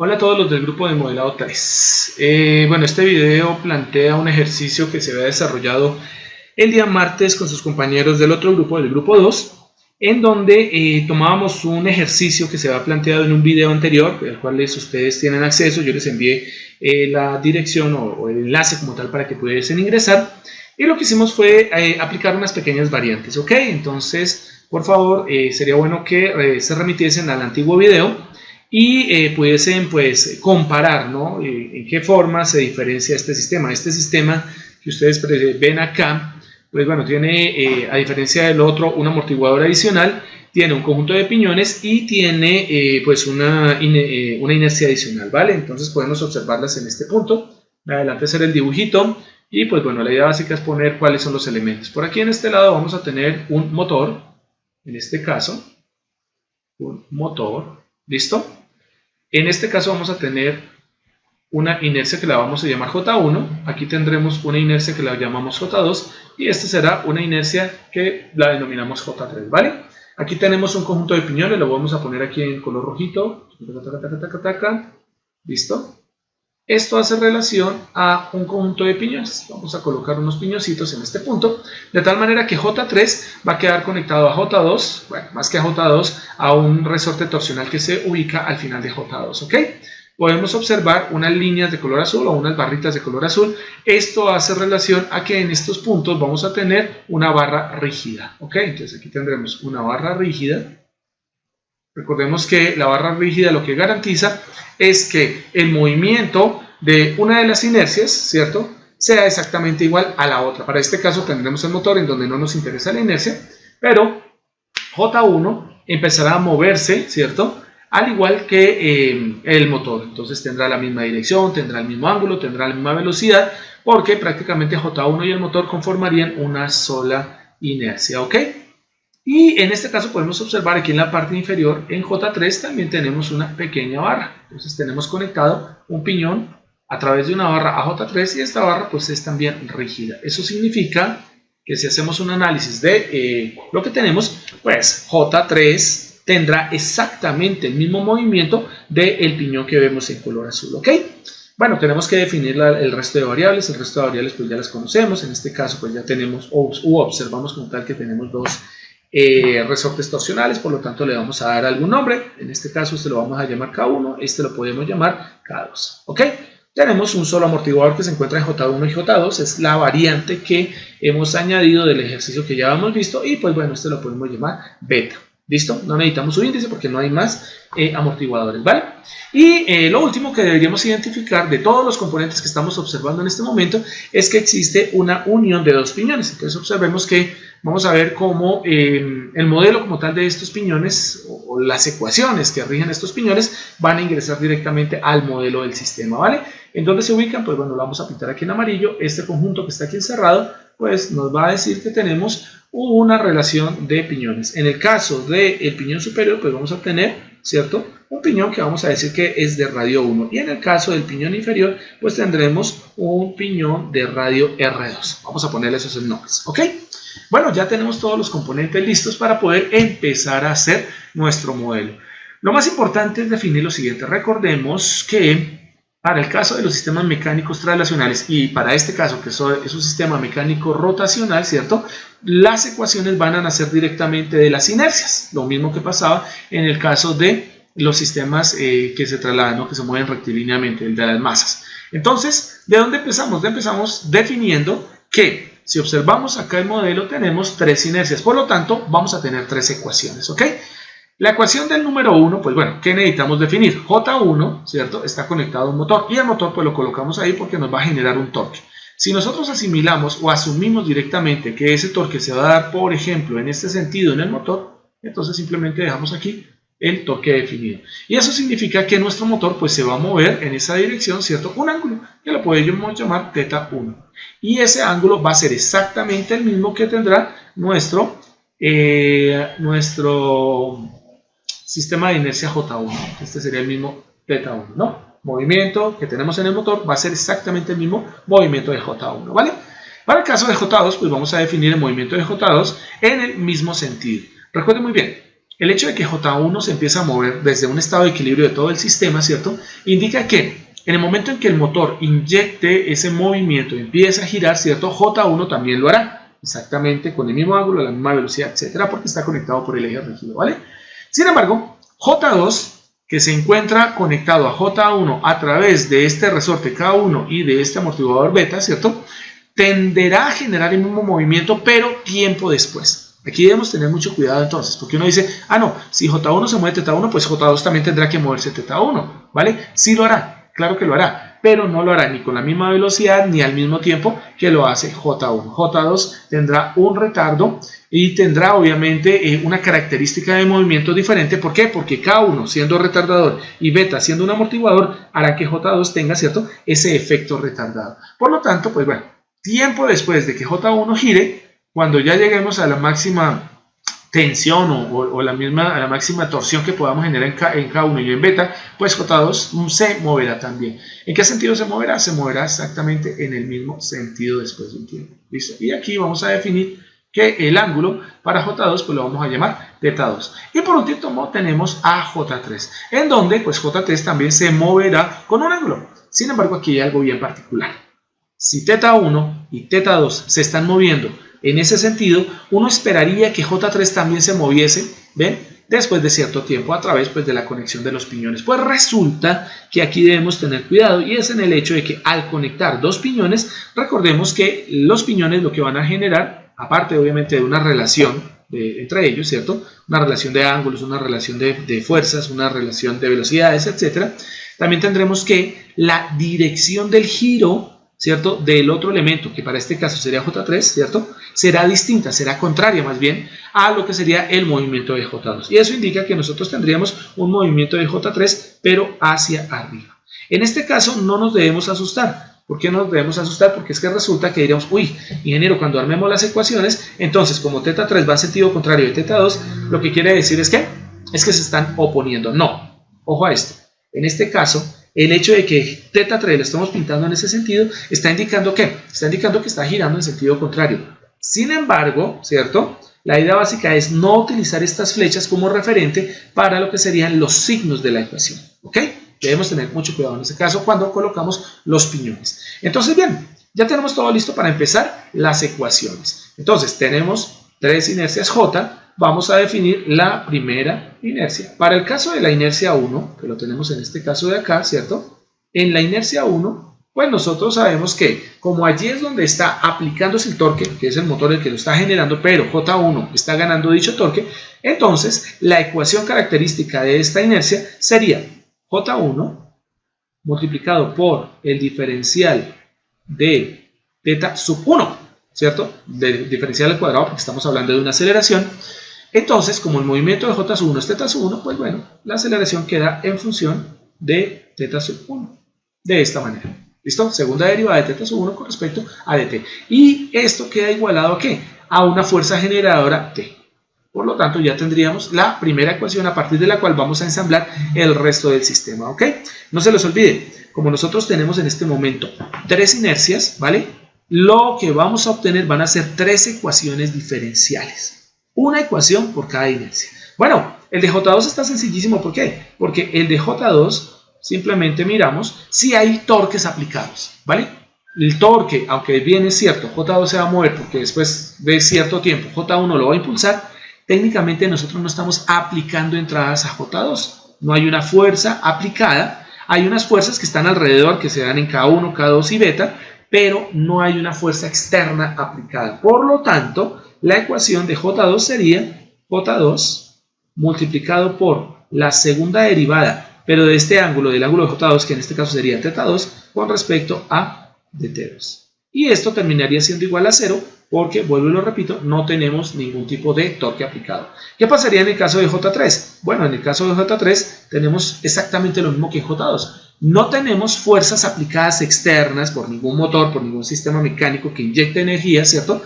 Hola a todos los del grupo de modelado 3. Bueno, este video plantea un ejercicio que se había desarrollado el día martes con sus compañeros del otro grupo, del grupo 2, en donde tomábamos un ejercicio que se había planteado en un video anterior, al cual ustedes tienen acceso. Yo les envié la dirección o el enlace como tal para que pudiesen ingresar, y lo que hicimos fue aplicar unas pequeñas variantes, ¿ok? Entonces, por favor, sería bueno que se remitiesen al antiguo video y pudiesen pues comparar, ¿no? En qué forma se diferencia este sistema. Este sistema que ustedes ven acá, pues bueno, tiene, a diferencia del otro, un amortiguador adicional, tiene un conjunto de piñones y tiene pues una inercia adicional, ¿vale? Entonces podemos observarlas en este punto. Adelante hacer el dibujito y pues bueno, la idea básica es poner cuáles son los elementos. Por aquí en este lado vamos a tener un motor, en este caso, un motor, ¿listo? En este caso vamos a tener una inercia que la vamos a llamar J1, aquí tendremos una inercia que la llamamos J2 y esta será una inercia que la denominamos J3, ¿vale? Aquí tenemos un conjunto de piñones, lo vamos a poner aquí en color rojito, ¿listo? Esto hace relación a un conjunto de piñones. Vamos a colocar unos piñoncitos en este punto, de tal manera que J3 va a quedar conectado a J2, bueno, más que a J2, a un resorte torsional que se ubica al final de J2, ¿ok? Podemos observar unas líneas de color azul o unas barritas de color azul. Esto hace relación a que en estos puntos vamos a tener una barra rígida, ¿ok? Entonces aquí tendremos una barra rígida. Recordemos que la barra rígida lo que garantiza es que el movimiento de una de las inercias, ¿cierto?, sea exactamente igual a la otra. Para este caso tendremos el motor en donde no nos interesa la inercia, pero J1 empezará a moverse, ¿cierto?, al igual que el motor. Entonces tendrá la misma dirección, tendrá el mismo ángulo, tendrá la misma velocidad, porque prácticamente J1 y el motor conformarían una sola inercia, ¿ok? Y en este caso podemos observar aquí en la parte inferior, en J3 también tenemos una pequeña barra. Entonces tenemos conectado un piñón a través de una barra a J3 y esta barra pues es también rígida. Eso significa que si hacemos un análisis de lo que tenemos, pues J3 tendrá exactamente el mismo movimiento del piñón que vemos en color azul, ¿ok? Bueno, tenemos que definir el resto de variables. El resto de variables pues ya las conocemos. En este caso pues ya tenemos observamos como tal que tenemos dos resortes torsionales, por lo tanto le vamos a dar algún nombre. En este caso este lo vamos a llamar K1, este lo podemos llamar K2, ¿ok? Tenemos un solo amortiguador que se encuentra en J1 y J2, es la variante que hemos añadido del ejercicio que ya hemos visto, y pues bueno, este lo podemos llamar beta. ¿Listo? No necesitamos su índice porque no hay más amortiguadores, ¿vale? Y lo último que deberíamos identificar de todos los componentes que estamos observando en este momento es que existe una unión de dos piñones. Entonces observemos que vamos a ver cómo el modelo como tal de estos piñones o las ecuaciones que rigen estos piñones van a ingresar directamente al modelo del sistema, ¿vale? ¿En dónde se ubican? Pues bueno, lo vamos a pintar aquí en amarillo. Este conjunto que está aquí encerrado pues nos va a decir que tenemos una relación de piñones. En el caso del piñón superior, pues vamos a tener, ¿cierto?, un piñón que vamos a decir que es de radio 1. Y en el caso del piñón inferior, pues tendremos un piñón de radio R2. Vamos a ponerle esos nombres, ¿ok? Bueno, ya tenemos todos los componentes listos para poder empezar a hacer nuestro modelo. Lo más importante es definir lo siguiente. Recordemos que para el caso de los sistemas mecánicos traslacionales y para este caso que es un sistema mecánico rotacional, ¿cierto?, las ecuaciones van a nacer directamente de las inercias, lo mismo que pasaba en el caso de los sistemas que se trasladan, ¿no?, que se mueven rectilíneamente, el de las masas. Entonces, ¿de dónde empezamos? Empezamos definiendo que si observamos acá el modelo tenemos tres inercias, por lo tanto vamos a tener tres ecuaciones, ¿ok? La ecuación del número 1, pues bueno, ¿qué necesitamos definir? J1, ¿cierto?, está conectado a un motor y el motor pues lo colocamos ahí porque nos va a generar un torque. Si nosotros asimilamos o asumimos directamente que ese torque se va a dar, por ejemplo, en este sentido en el motor, entonces simplemente dejamos aquí el torque definido. Y eso significa que nuestro motor pues se va a mover en esa dirección, ¿cierto?, un ángulo que lo podemos llamar θ 1. Y ese ángulo va a ser exactamente el mismo que tendrá nuestro sistema de inercia J1. Este sería el mismo θ1, ¿no? Movimiento que tenemos en el motor va a ser exactamente el mismo movimiento de J1, ¿vale? Para el caso de J2, pues vamos a definir el movimiento de J2 en el mismo sentido. Recuerden muy bien, El hecho de que J1 se empieza a mover desde un estado de equilibrio de todo el sistema, ¿cierto? Indica que en el momento en que el motor inyecte ese movimiento, empieza a girar, ¿cierto? J1 también lo hará, exactamente con el mismo ángulo, la misma velocidad, etcétera, porque está conectado por el eje rígido, ¿vale? Sin embargo, J2, que se encuentra conectado a J1 a través de este resorte K1 y de este amortiguador beta, ¿cierto? Tenderá a generar el mismo movimiento, pero tiempo después. Aquí debemos tener mucho cuidado entonces, porque uno dice, ah no, si J1 se mueve θ1, pues J2 también tendrá que moverse θ1, ¿vale? Sí lo hará, claro que lo hará, pero no lo hará ni con la misma velocidad ni al mismo tiempo que lo hace J1. J2 tendrá un retardo y tendrá obviamente una característica de movimiento diferente. ¿Por qué? Porque K1 siendo retardador y beta siendo un amortiguador hará que J2 tenga, ¿cierto?, ese efecto retardado. Por lo tanto, pues bueno, tiempo después de que J1 gire, cuando ya lleguemos a la máxima tensión o a la máxima torsión que podamos generar en K1 y en beta, pues J2 se moverá también. ¿En qué sentido se moverá? Se moverá exactamente en el mismo sentido después de un tiempo. ¿Listo? Y aquí vamos a definir que el ángulo para J2 pues lo vamos a llamar θ2. Y por último tenemos a J3, en donde pues J3 también se moverá con un ángulo. Sin embargo, aquí hay algo bien particular. Si θ1 y θ2 se están moviendo en ese sentido, uno esperaría que J3 también se moviese, ¿ven?, después de cierto tiempo a través pues, de la conexión de los piñones. Pues resulta que aquí debemos tener cuidado, y es en el hecho de que al conectar dos piñones, recordemos que los piñones lo que van a generar, aparte obviamente de una relación entre ellos, ¿cierto?, una relación de ángulos, una relación de fuerzas, una relación de velocidades, etc., también tendremos que la dirección del giro, ¿cierto?, del otro elemento, que para este caso sería J3, ¿cierto?, será distinta, será contraria más bien a lo que sería el movimiento de J2. Y eso indica que nosotros tendríamos un movimiento de J3, pero hacia arriba. En este caso no nos debemos asustar. ¿Por qué no nos debemos asustar? Porque es que resulta que diríamos, uy, ingeniero, cuando armemos las ecuaciones, entonces como θ3 va en sentido contrario de θ2, lo que quiere decir es que se están oponiendo. No, ojo a esto. En este caso, el hecho de que θ3 lo estamos pintando en ese sentido, está indicando que está girando en sentido contrario. Sin embargo, ¿cierto?, la idea básica es no utilizar estas flechas como referente para lo que serían los signos de la ecuación, ¿ok? Debemos tener mucho cuidado en ese caso cuando colocamos los piñones. Entonces, bien, ya tenemos todo listo para empezar las ecuaciones. Entonces, tenemos tres inercias J. Vamos a definir la primera inercia. Para el caso de la inercia 1, que lo tenemos en este caso de acá, ¿cierto? En la inercia 1, pues nosotros sabemos que como allí es donde está aplicándose el torque, que es el motor el que lo está generando, pero J1 está ganando dicho torque, entonces la ecuación característica de esta inercia sería J1 multiplicado por el diferencial de θ sub 1, ¿cierto? Del diferencial al cuadrado, porque estamos hablando de una aceleración. Entonces, como el movimiento de J sub 1 es θ sub 1, pues bueno, la aceleración queda en función de θ sub 1, de esta manera. ¿Listo? Segunda derivada de θ sub 1 con respecto a dt. Y esto queda igualado ¿a qué? A una fuerza generadora T. Por lo tanto, ya tendríamos la primera ecuación a partir de la cual vamos a ensamblar el resto del sistema, ¿ok? No se les olvide, como nosotros tenemos en este momento tres inercias, ¿vale? Lo que vamos a obtener van a ser tres ecuaciones diferenciales. Una ecuación por cada inercia. Bueno, el de J2 está sencillísimo. ¿Por qué? Porque el de J2 simplemente miramos si hay torques aplicados, ¿vale? El torque, aunque bien es cierto, J2 se va a mover porque después de cierto tiempo J1 lo va a impulsar, técnicamente nosotros no estamos aplicando entradas a J2, no hay una fuerza aplicada, hay unas fuerzas que están alrededor que se dan en K1, K2 y beta, pero no hay una fuerza externa aplicada. Por lo tanto, la ecuación de J2 sería J2 multiplicado por la segunda derivada, pero de este ángulo, del ángulo de J2, que en este caso sería θ2, con respecto a dt2. Y esto terminaría siendo igual a 0, porque, vuelvo y lo repito, no tenemos ningún tipo de torque aplicado. ¿Qué pasaría en el caso de J3? Bueno, en el caso de J3 tenemos exactamente lo mismo que en J2. No tenemos fuerzas aplicadas externas por ningún motor, por ningún sistema mecánico que inyecte energía, ¿cierto?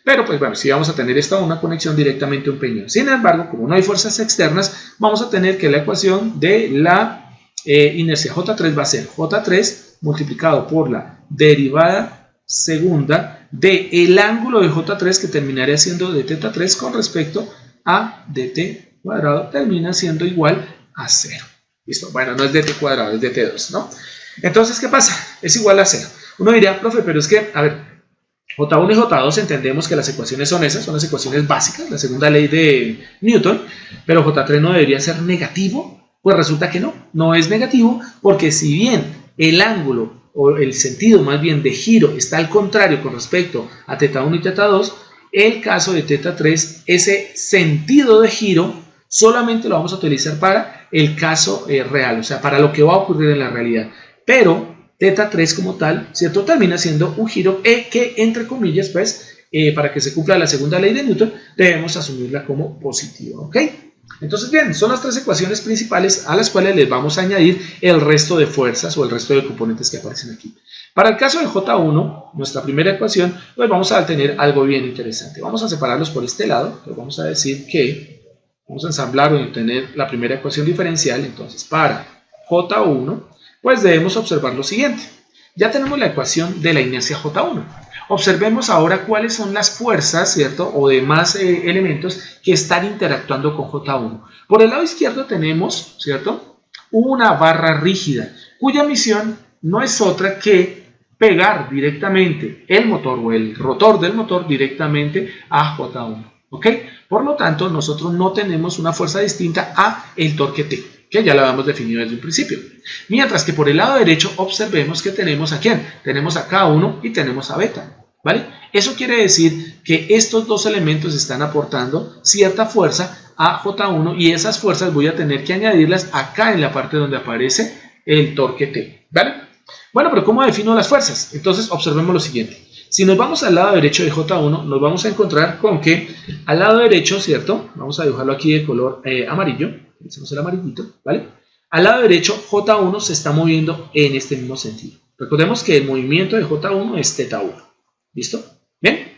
Pero pues bueno, si vamos a tener una conexión directamente a un peñón. Sin embargo, como no hay fuerzas externas, vamos a tener que la ecuación de la inercia J3 va a ser J3 multiplicado por la derivada segunda del ángulo de J3, que terminaría siendo de θ3 con respecto a dt2. cuadrado termina siendo igual a 0. ¿Listo? Bueno, no es dt cuadrado, es dt2, ¿no? Entonces, ¿qué pasa? Es igual a 0. Uno diría, profe, pero es que, a ver, J1 y J2 entendemos que las ecuaciones son esas, son las ecuaciones básicas, la segunda ley de Newton, pero J3 no debería ser negativo. Pues resulta que no, no es negativo, porque si bien el ángulo o el sentido más bien de giro está al contrario con respecto a θ1 y θ2, el caso de θ3, ese sentido de giro solamente lo vamos a utilizar para el caso real, o sea, para lo que va a ocurrir en la realidad. Pero θ3 como tal, ¿cierto? Termina siendo un giro que, entre comillas, pues, para que se cumpla la segunda ley de Newton, debemos asumirla como positiva, ¿ok? Entonces, bien, son las tres ecuaciones principales a las cuales les vamos a añadir el resto de fuerzas o el resto de componentes que aparecen aquí. Para el caso de J1, nuestra primera ecuación, pues vamos a tener algo bien interesante. Vamos a separarlos por este lado, pues vamos a decir que vamos a ensamblar o obtener la primera ecuación diferencial. Entonces, para J1, pues debemos observar lo siguiente. Ya tenemos la ecuación de la inercia J1. Observemos ahora cuáles son las fuerzas, ¿cierto? O demás elementos que están interactuando con J1. Por el lado izquierdo tenemos, ¿cierto? Una barra rígida, cuya misión no es otra que pegar directamente el motor o el rotor del motor directamente a J1. ¿Ok? Por lo tanto, nosotros no tenemos una fuerza distinta a el torque T, que ya lo habíamos definido desde un principio. Mientras que por el lado derecho observemos que tenemos a quién. Tenemos a K1 y tenemos a beta, ¿vale? Eso quiere decir que estos dos elementos están aportando cierta fuerza a J1 y esas fuerzas voy a tener que añadirlas acá en la parte donde aparece el torque T, ¿vale? Bueno, pero ¿cómo defino las fuerzas? Entonces observemos lo siguiente. Si nos vamos al lado derecho de J1, nos vamos a encontrar con que al lado derecho, ¿cierto? Vamos a dibujarlo aquí de color amarillo. Hacemos el amarillito, ¿vale? Al lado derecho, J1 se está moviendo en este mismo sentido. Recordemos que el movimiento de J1 es θ1. ¿Listo? ¿Bien?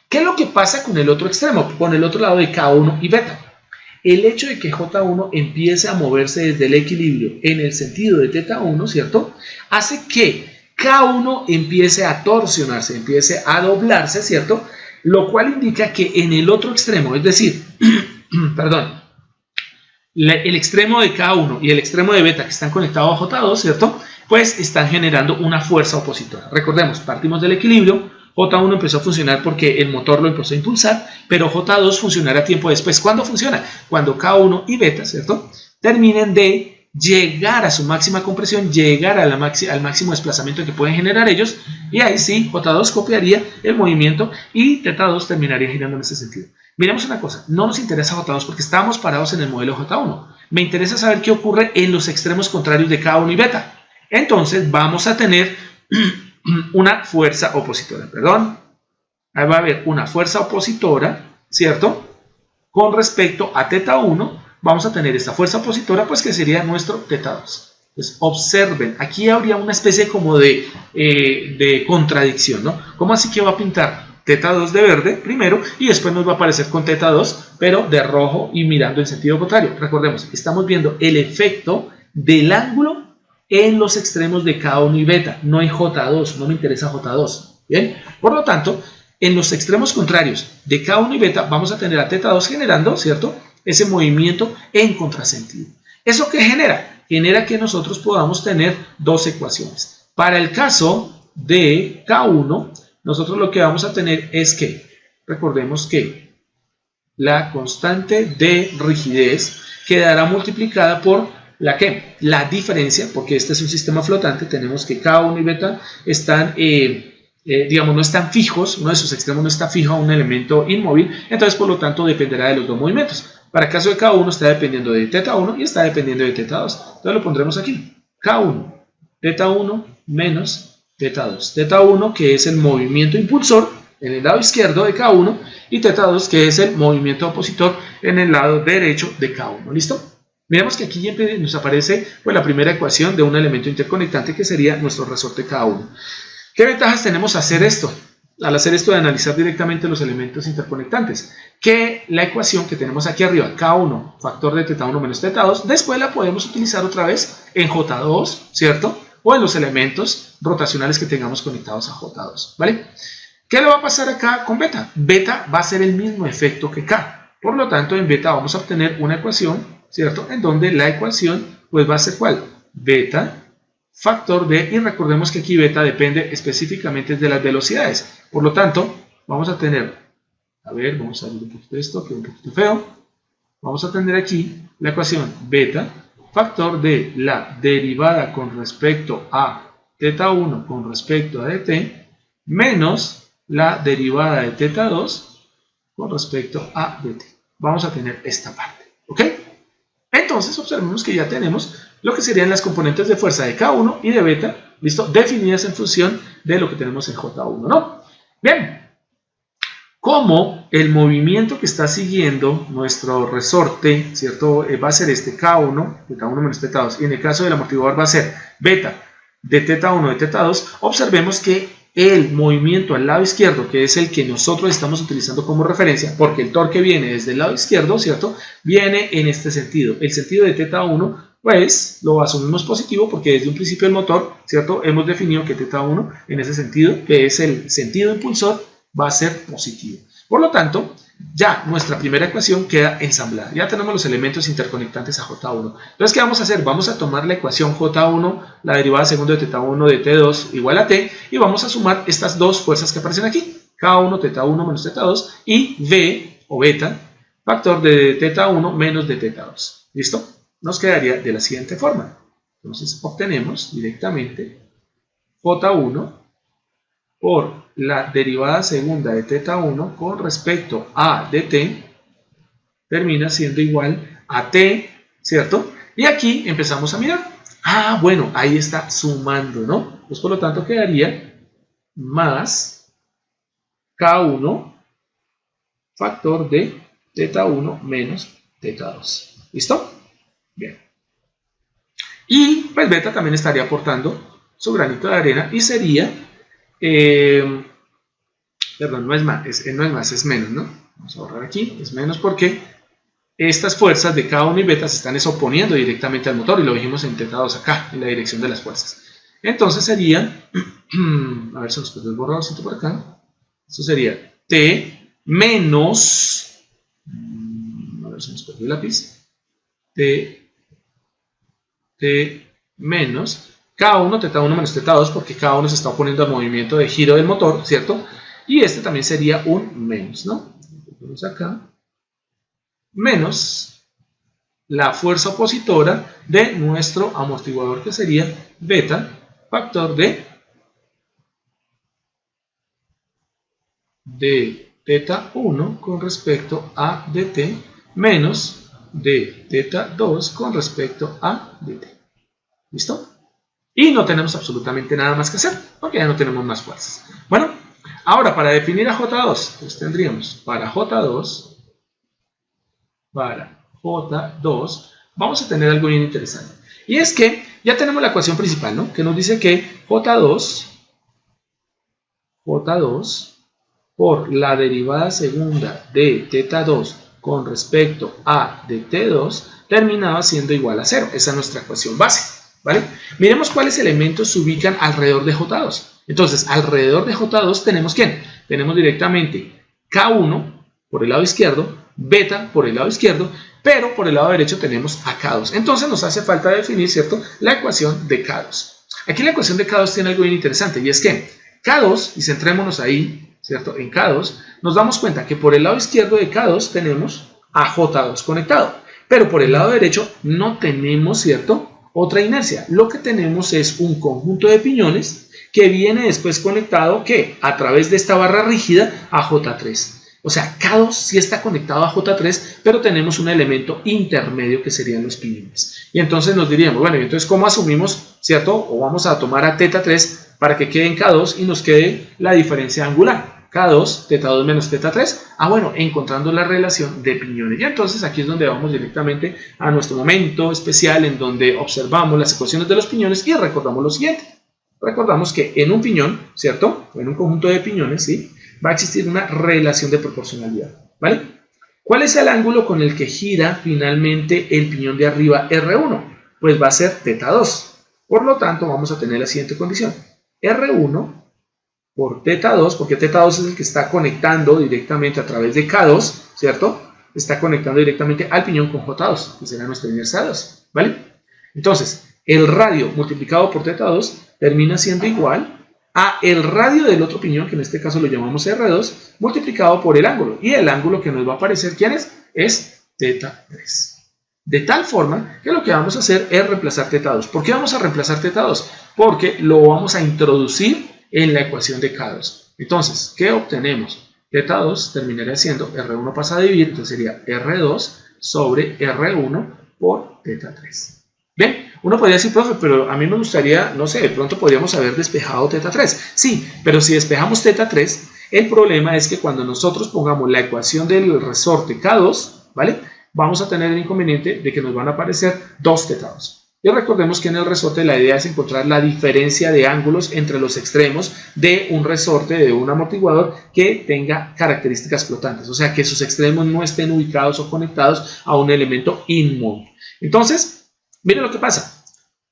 ¿Qué es lo que pasa con el otro extremo? Con el otro lado de K1 y beta. El hecho de que J1 empiece a moverse desde el equilibrio en el sentido de θ1, ¿cierto? Hace que K1 empiece a torsionarse, empiece a doblarse, ¿cierto? Lo cual indica que en el otro extremo, es decir, perdón, el extremo de K1 y el extremo de beta que están conectados a J2, ¿cierto? Pues están generando una fuerza opositora. Recordemos, partimos del equilibrio, J1 empezó a funcionar porque el motor lo empezó a impulsar, pero J2 funcionará tiempo después. ¿Cuándo funciona? Cuando K1 y beta, ¿cierto? Terminen de llegar a su máxima compresión, llegar a al máximo desplazamiento que pueden generar ellos, y ahí sí, J2 copiaría el movimiento y θ2 terminaría girando en ese sentido. Miremos una cosa, no nos interesa J2 porque estábamos parados en el modelo J1. Me interesa saber qué ocurre en los extremos contrarios de K1 y beta. Entonces vamos a tener una fuerza opositora, perdón. Ahí va a haber una fuerza opositora, ¿cierto? Con respecto a θ1, vamos a tener esta fuerza opositora, pues que sería nuestro θ2. Entonces, observen, aquí habría una especie como de contradicción, ¿no? ¿Cómo así que va a pintar θ2 de verde primero y después nos va a aparecer con θ2, pero de rojo y mirando en sentido contrario? Recordemos, estamos viendo el efecto del ángulo en los extremos de K1 y beta, no hay J2, no me interesa J2, ¿bien? Por lo tanto, en los extremos contrarios de K1 y beta vamos a tener a θ2 generando, ¿cierto?, ese movimiento en contrasentido. ¿Eso qué genera? Genera que nosotros podamos tener dos ecuaciones. Para el caso de K1, nosotros lo que vamos a tener es que, recordemos que la constante de rigidez quedará multiplicada por ¿la qué? La diferencia, porque este es un sistema flotante, tenemos que K1 y beta están, digamos, no están fijos, uno de sus extremos no está fijo a un elemento inmóvil, entonces por lo tanto dependerá de los dos movimientos. Para el caso de K1 está dependiendo de θ1 y está dependiendo de θ2. Entonces lo pondremos aquí. K1, θ1 menos θ2. θ1 que es el movimiento impulsor en el lado izquierdo de K1 y θ2 que es el movimiento opositor en el lado derecho de K1. ¿Listo? Miremos que aquí nos aparece pues, la primera ecuación de un elemento interconectante que sería nuestro resorte K1. ¿Qué ventajas tenemos hacer esto? Al hacer esto de analizar directamente los elementos interconectantes, que la ecuación que tenemos aquí arriba, K1, factor de θ1 menos θ2, después la podemos utilizar otra vez en J2, ¿cierto? O en los elementos rotacionales que tengamos conectados a J2, ¿vale? ¿Qué le va a pasar acá con beta? Beta va a ser el mismo efecto que K. Por lo tanto, en beta vamos a obtener una ecuación, ¿cierto? En donde la ecuación pues va a ser ¿cuál? Beta factor de, y recordemos que aquí beta depende específicamente de las velocidades. Por lo tanto, vamos a tener, a ver, vamos a ver un poquito esto, que es un poquito feo. Vamos a tener aquí la ecuación beta factor de la derivada con respecto a teta 1 con respecto a dt menos la derivada de teta 2 con respecto a dt. Vamos a tener esta parte, ¿ok? Entonces observemos que ya tenemos lo que serían las componentes de fuerza de K1 y de beta, ¿listo? Definidas en función de lo que tenemos en J1, ¿no? Bien, como el movimiento que está siguiendo nuestro resorte, ¿cierto? Va a ser este K1, teta 1 menos teta 2, y en el caso del amortiguador va a ser beta de teta 1 de teta 2, observemos que el movimiento al lado izquierdo, que es el que nosotros estamos utilizando como referencia, porque el torque viene desde el lado izquierdo, ¿cierto? Viene en este sentido. El sentido de teta 1, pues lo asumimos positivo porque desde un principio del motor, ¿cierto? Hemos definido que teta 1 en ese sentido, que es el sentido impulsor, va a ser positivo. Por lo tanto, ya nuestra primera ecuación queda ensamblada. Ya tenemos los elementos interconectantes a J1. Entonces, ¿qué vamos a hacer? Vamos a tomar la ecuación J1, la derivada segunda de teta 1 de T2 igual a T, y vamos a sumar estas dos fuerzas que aparecen aquí. K1, teta 1 menos teta 2, y V, o beta, factor de teta 1 menos de teta 2. ¿Listo? Nos quedaría de la siguiente forma. Entonces, obtenemos directamente J1 por la derivada segunda de teta 1 con respecto a dt termina siendo igual a t, ¿cierto? Y aquí empezamos a mirar. Ah, bueno, ahí está sumando, ¿no? Pues por lo tanto quedaría más K1 factor de teta 1 menos teta 2. ¿Listo? Bien. Y pues beta también estaría aportando su granito de arena y sería... perdón, no es más, es menos, ¿no? Vamos a borrar aquí, es menos porque estas fuerzas de K1 y beta se están oponiendo directamente al motor y lo dijimos en teta 2 acá, en la dirección de las fuerzas. Entonces sería, a ver si nos puede borrar por acá, esto sería T menos, a ver si nos perdió el lápiz, T menos K1, teta 1 menos teta 2, porque K1 se está oponiendo al movimiento de giro del motor, ¿cierto? Y este también sería un menos, ¿no? Ponemos acá. Menos la fuerza opositora de nuestro amortiguador, que sería beta, factor de teta 1 con respecto a dt, menos de teta 2 con respecto a dt. ¿Listo? Y no tenemos absolutamente nada más que hacer, porque ya no tenemos más fuerzas. Bueno, ahora para definir a J2, pues tendríamos para J2, vamos a tener algo bien interesante. Y es que ya tenemos la ecuación principal, ¿no? Que nos dice que J2 por la derivada segunda de teta 2 con respecto a de T2 terminaba siendo igual a 0. Esa es nuestra ecuación base, ¿vale? Miremos cuáles elementos se ubican alrededor de J2. Entonces, alrededor de J2 tenemos ¿quién? Tenemos directamente K1 por el lado izquierdo, beta por el lado izquierdo, pero por el lado derecho tenemos a K2. Entonces nos hace falta definir, ¿cierto?, la ecuación de K2. Aquí la ecuación de K2 tiene algo bien interesante, y es que K2, y centrémonos ahí, ¿cierto?, en K2, nos damos cuenta que por el lado izquierdo de K2 tenemos a J2 conectado, pero por el lado derecho no tenemos, ¿cierto?, otra inercia. Lo que tenemos es un conjunto de piñones que viene después conectado, ¿qué?, a través de esta barra rígida a J3. O sea, K2 sí está conectado a J3, pero tenemos un elemento intermedio que serían los piñones. Y entonces nos diríamos, bueno, entonces ¿cómo asumimos, cierto? O vamos a tomar a teta 3 para que quede en K2 y nos quede la diferencia angular. K2, teta 2 menos teta 3. Ah, bueno, encontrando la relación de piñones. Y entonces aquí es donde vamos directamente a nuestro momento especial en donde observamos las ecuaciones de los piñones y recordamos lo siguiente. Recordamos que en un piñón, ¿cierto? O en un conjunto de piñones, ¿sí?, va a existir una relación de proporcionalidad, ¿vale? ¿Cuál es el ángulo con el que gira finalmente el piñón de arriba R1? Pues va a ser teta 2. Por lo tanto, vamos a tener la siguiente condición. R1 por teta 2, porque teta 2 es el que está conectando directamente a través de K2, ¿cierto? está conectando directamente al piñón con J2, que será nuestra inercia 2, ¿vale? Entonces, el radio multiplicado por θ2 termina siendo igual a el radio del otro piñón, que en este caso lo llamamos R2, multiplicado por el ángulo. Y el ángulo que nos va a aparecer, ¿quién es? Es θ3. De tal forma que lo que vamos a hacer es reemplazar θ2. ¿Por qué vamos a reemplazar θ2? Porque lo vamos a introducir en la ecuación de K2. Entonces, ¿qué obtenemos? θ2 terminaría siendo R1 pasa a dividir, entonces sería R2 sobre R1 por θ3. ¿Ven? Uno podría decir, profe, pero a mí me gustaría, no sé, de pronto podríamos haber despejado θ3. Sí, pero si despejamos θ3, el problema es que cuando nosotros pongamos la ecuación del resorte K2, ¿vale? Vamos a tener el inconveniente de que nos van a aparecer dos θ2. Y recordemos que en el resorte la idea es encontrar la diferencia de ángulos entre los extremos de un resorte, de un amortiguador que tenga características flotantes, o sea que sus extremos no estén ubicados o conectados a un elemento inmóvil. Entonces, miren lo que pasa.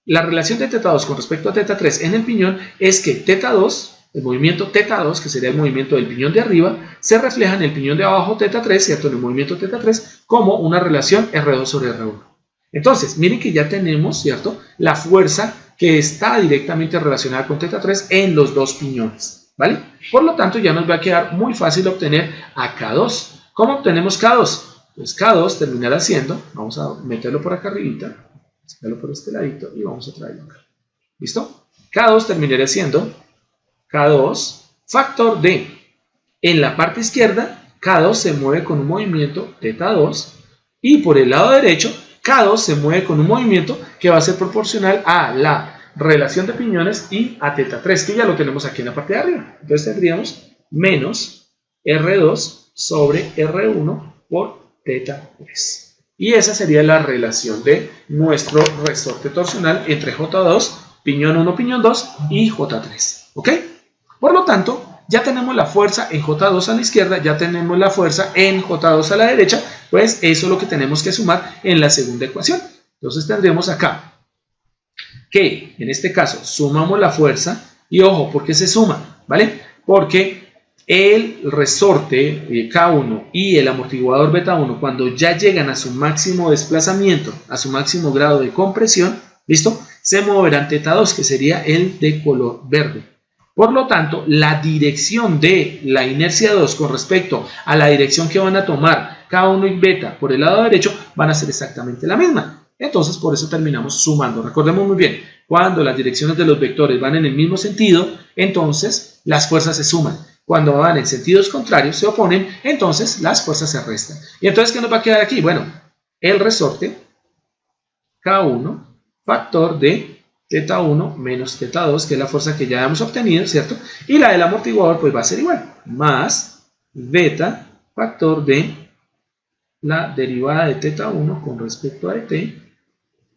La relación de θ2 con respecto a θ3 en el piñón es que θ2, el movimiento θ2, que sería el movimiento del piñón de arriba, se refleja en el piñón de abajo θ3, ¿cierto? En el movimiento θ3 como una relación R2 sobre R1. Entonces, miren que ya tenemos, ¿cierto?, la fuerza que está directamente relacionada con θ3 en los dos piñones, ¿vale? Por lo tanto, ya nos va a quedar muy fácil obtener a K2. ¿Cómo obtenemos K2? Pues K2 terminará siendo, vamos a meterlo por acá arribita, sacarlo por este ladito y vamos a traerlo acá. ¿Listo? K2 terminaría siendo K2 factor de, en la parte izquierda, K2 se mueve con un movimiento θ2 y por el lado derecho, K2 se mueve con un movimiento que va a ser proporcional a la relación de piñones y a θ3, que ya lo tenemos aquí en la parte de arriba. Entonces tendríamos menos R2 sobre R1 por θ3. Y esa sería la relación de nuestro resorte torsional entre J2, piñón 1, piñón 2 y J3. ¿Ok? Por lo tanto, ya tenemos la fuerza en J2 a la izquierda, ya tenemos la fuerza en J2 a la derecha, pues eso es lo que tenemos que sumar en la segunda ecuación. Entonces tendremos acá que, en este caso, sumamos la fuerza y ojo, ¿por qué se suma? ¿Vale? Porque el resorte K1 y el amortiguador beta 1, cuando ya llegan a su máximo desplazamiento, a su máximo grado de compresión, ¿listo? Se moverán θ2, que sería el de color verde. Por lo tanto, la dirección de la inercia 2 con respecto a la dirección que van a tomar K1 y beta por el lado derecho van a ser exactamente la misma. Entonces, por eso terminamos sumando. Recordemos muy bien, cuando las direcciones de los vectores van en el mismo sentido, entonces las fuerzas se suman. Cuando van en sentidos contrarios, se oponen, entonces las fuerzas se restan. ¿Y entonces qué nos va a quedar aquí? Bueno, el resorte K1 factor de θ1 menos θ2, que es la fuerza que ya hemos obtenido, ¿cierto? Y la del amortiguador pues va a ser igual, más beta factor de la derivada de θ1 con respecto a dt,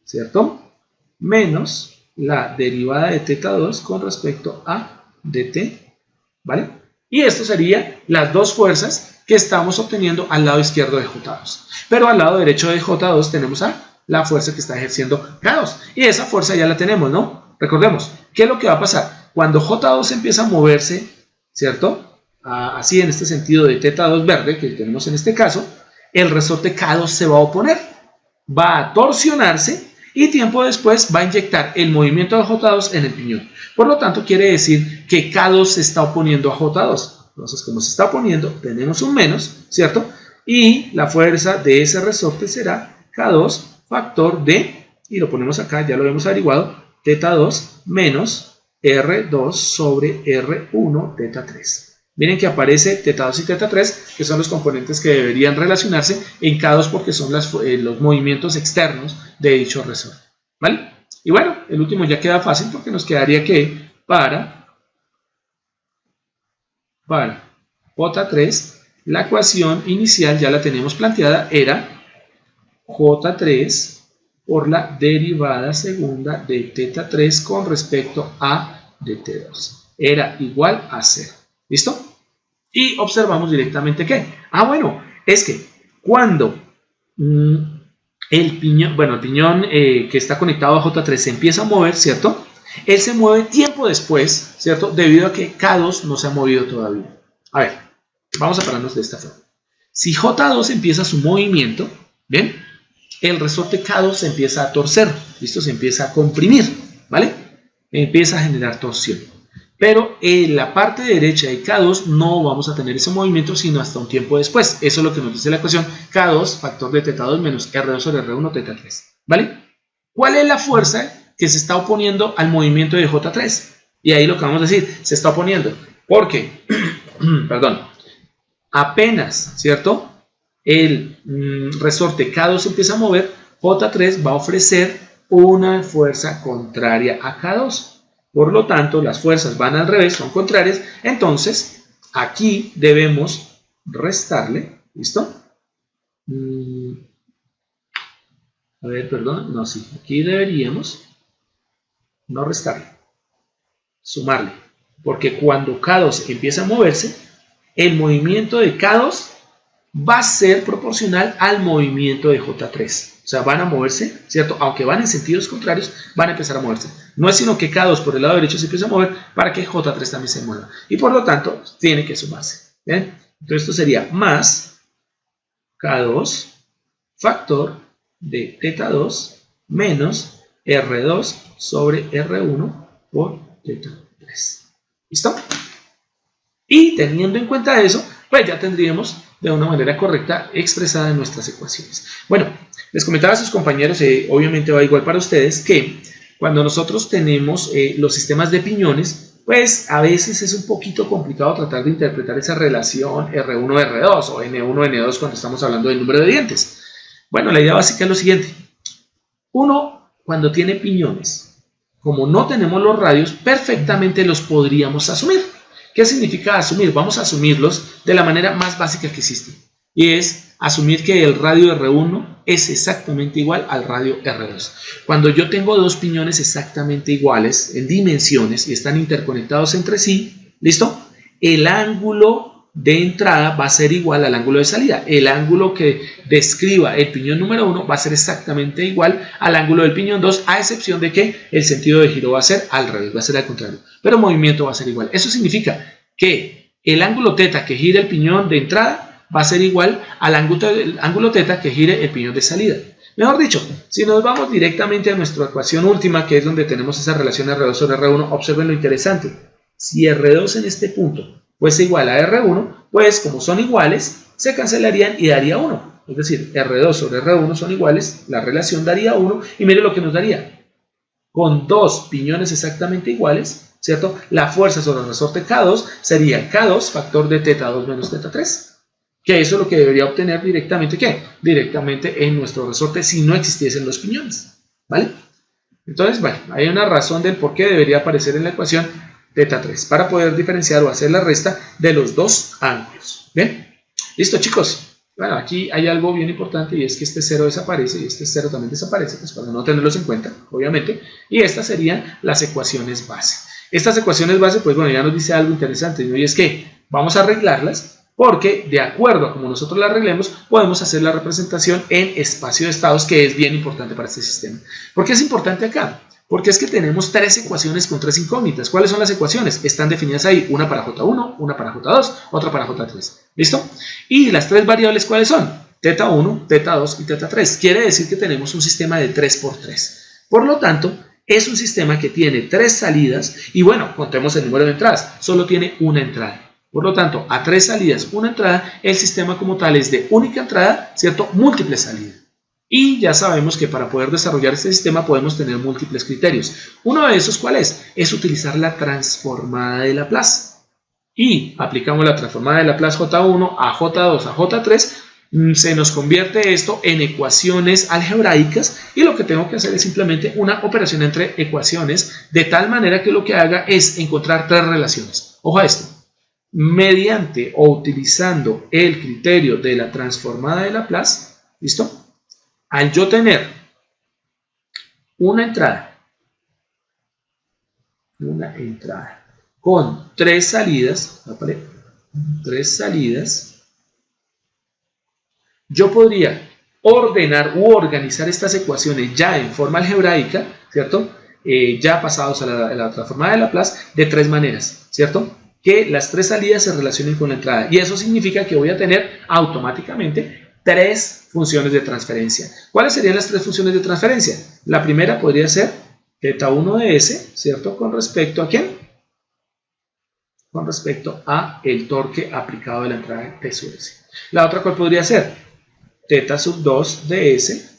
¿cierto? Menos la derivada de θ2 con respecto a dt, ¿vale? Y esto serían las dos fuerzas que estamos obteniendo al lado izquierdo de J2. Pero al lado derecho de J2 tenemos a la fuerza que está ejerciendo K2. Y esa fuerza ya la tenemos, ¿no? Recordemos, ¿qué es lo que va a pasar? Cuando J2 empieza a moverse, ¿cierto? Así en este sentido de θ2 verde, que tenemos en este caso, el resorte K2 se va a oponer, va a torsionarse y tiempo después va a inyectar el movimiento de J2 en el piñón. Por lo tanto, quiere decir que K2 se está oponiendo a J2. Entonces, como se está oponiendo, tenemos un menos, ¿cierto? Y la fuerza de ese resorte será K2 factor de, y lo ponemos acá, ya lo hemos averiguado, θ2 menos R2 sobre R1 θ3. Miren que aparece θ2 y θ3, que son los componentes que deberían relacionarse en K2 porque son los movimientos externos de dicho resorte. ¿Vale? Y bueno, el último ya queda fácil porque nos quedaría que para J3, la ecuación inicial ya la tenemos planteada, era J3 por la derivada segunda de θ3 con respecto a dt2. Era igual a 0. ¿Listo? Y observamos directamente que, bueno, es que cuando el piñón que está conectado a J3 se empieza a mover, ¿cierto? Él se mueve tiempo después, ¿cierto? Debido a que K2 no se ha movido todavía. A ver, vamos a pararnos de esta forma. Si J2 empieza su movimiento, ¿ven? El resorte K2 se empieza a torcer, ¿listo? Se empieza a comprimir, ¿vale? Empieza a generar torsión. Pero en la parte derecha de K2 no vamos a tener ese movimiento sino hasta un tiempo después. Eso es lo que nos dice la ecuación K2, factor de θ2 menos R2 sobre R1 θ3, ¿vale? ¿Cuál es la fuerza que se está oponiendo al movimiento de J3? Y ahí lo que vamos a decir, se está oponiendo. Porque, perdón, apenas, ¿cierto? El resorte K2 empieza a mover, J3 va a ofrecer una fuerza contraria a K2. Por lo tanto, las fuerzas van al revés, son contrarias. Entonces, aquí debemos restarle. ¿Listo? A ver, perdón. No, sí. Aquí deberíamos no restarle, sumarle. Porque cuando K2 empieza a moverse, el movimiento de K2 va a ser proporcional al movimiento de J3. O sea, van a moverse, ¿cierto? Aunque van en sentidos contrarios, van a empezar a moverse. No es sino que K2 por el lado derecho se empieza a mover para que J3 también se mueva. Y por lo tanto, tiene que sumarse. ¿Bien? Entonces esto sería más K2 factor de θ2 menos R2 sobre R1 por θ3. ¿Listo? Y teniendo en cuenta eso, pues ya tendríamos de una manera correcta expresada en nuestras ecuaciones. Bueno, les comentaba a sus compañeros, obviamente va igual para ustedes, que cuando nosotros tenemos los sistemas de piñones, pues a veces es un poquito complicado tratar de interpretar esa relación R1-R2 o N1-N2 cuando estamos hablando del número de dientes. Bueno, la idea básica es lo siguiente. Uno, cuando tiene piñones, como no tenemos los radios, perfectamente los podríamos asumir. ¿Qué significa asumir? Vamos a asumirlos de la manera más básica que existe. Y es asumir que el radio R1 es exactamente igual al radio R2. Cuando yo tengo dos piñones exactamente iguales en dimensiones y están interconectados entre sí, ¿listo? El ángulo de entrada va a ser igual al ángulo de salida. El ángulo que describa el piñón número 1 va a ser exactamente igual al ángulo del piñón 2, a excepción de que el sentido de giro va a ser al revés, va a ser al contrario. Pero el movimiento va a ser igual. Eso significa que el ángulo θ que gira el piñón de entrada va a ser igual al ángulo θ que gire el piñón de salida. Mejor dicho, si nos vamos directamente a nuestra ecuación última, que es donde tenemos esa relación R2 sobre R1, observen lo interesante. Si R2 en este punto fuese igual a R1, pues como son iguales, se cancelarían y daría 1. Es decir, R2 sobre R1 son iguales, la relación daría 1, y mire lo que nos daría. Con dos piñones exactamente iguales, ¿cierto? La fuerza sobre el resorte K2 sería K2 factor de θ2 menos θ3. Que eso es lo que debería obtener directamente, ¿qué? Directamente en nuestro resorte si no existiesen los piñones, ¿vale? Entonces, bueno, hay una razón del por qué debería aparecer en la ecuación θ3 para poder diferenciar o hacer la resta de los dos ángulos. ¿Bien? Listo, chicos. Bueno, aquí hay algo bien importante y es que este 0 desaparece y este 0 también desaparece, pues para no tenerlos en cuenta, obviamente. Y estas serían las ecuaciones base. Estas ecuaciones base, pues bueno, ya nos dice algo interesante, ¿no? Y es que vamos a arreglarlas porque de acuerdo a como nosotros la arreglemos, podemos hacer la representación en espacio de estados, que es bien importante para este sistema. ¿Por qué es importante acá? Porque es que tenemos tres ecuaciones con tres incógnitas. ¿Cuáles son las ecuaciones? Están definidas ahí, una para J1, una para J2, otra para J3. ¿Listo? Y las tres variables, ¿cuáles son? θ1, θ2 y θ3. Quiere decir que tenemos un sistema de 3×3. Por lo tanto, es un sistema que tiene tres salidas y bueno, contemos el número de entradas, solo tiene una entrada. Por lo tanto, a tres salidas, una entrada, el sistema como tal es de única entrada, ¿cierto? Múltiple salida. Y ya sabemos que para poder desarrollar este sistema podemos tener múltiples criterios. Uno de esos, ¿cuál es? Es utilizar la transformada de Laplace. Y aplicamos la transformada de Laplace J1 a J2 a J3, se nos convierte esto en ecuaciones algebraicas y lo que tengo que hacer es simplemente una operación entre ecuaciones de tal manera que lo que haga es encontrar tres relaciones. Ojo a esto. Mediante o utilizando el criterio de la transformada de Laplace, ¿listo? Al yo tener una entrada con tres salidas, yo podría ordenar u organizar estas ecuaciones ya en forma algebraica, ¿cierto? Ya pasados a la transformada de Laplace de tres maneras, ¿cierto? que las tres salidas se relacionen con la entrada. Y eso significa que voy a tener automáticamente tres funciones de transferencia. ¿Cuáles serían las tres funciones de transferencia? La primera podría ser θ1 de S, ¿cierto? ¿Con respecto a quién? Con respecto a el torque aplicado de la entrada T sub S. La otra, ¿cuál podría ser? θ sub 2 de S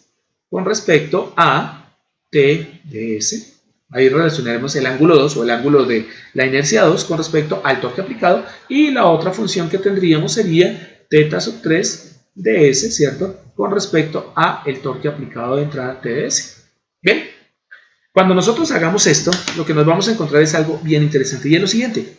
con respecto a T de S. Ahí relacionaremos el ángulo 2 o el ángulo de la inercia 2 con respecto al torque aplicado. Y la otra función que tendríamos sería θ sub 3 de S, ¿cierto? Con respecto a el torque aplicado de entrada T de S. Bien, cuando nosotros hagamos esto, lo que nos vamos a encontrar es algo bien interesante. Y es lo siguiente,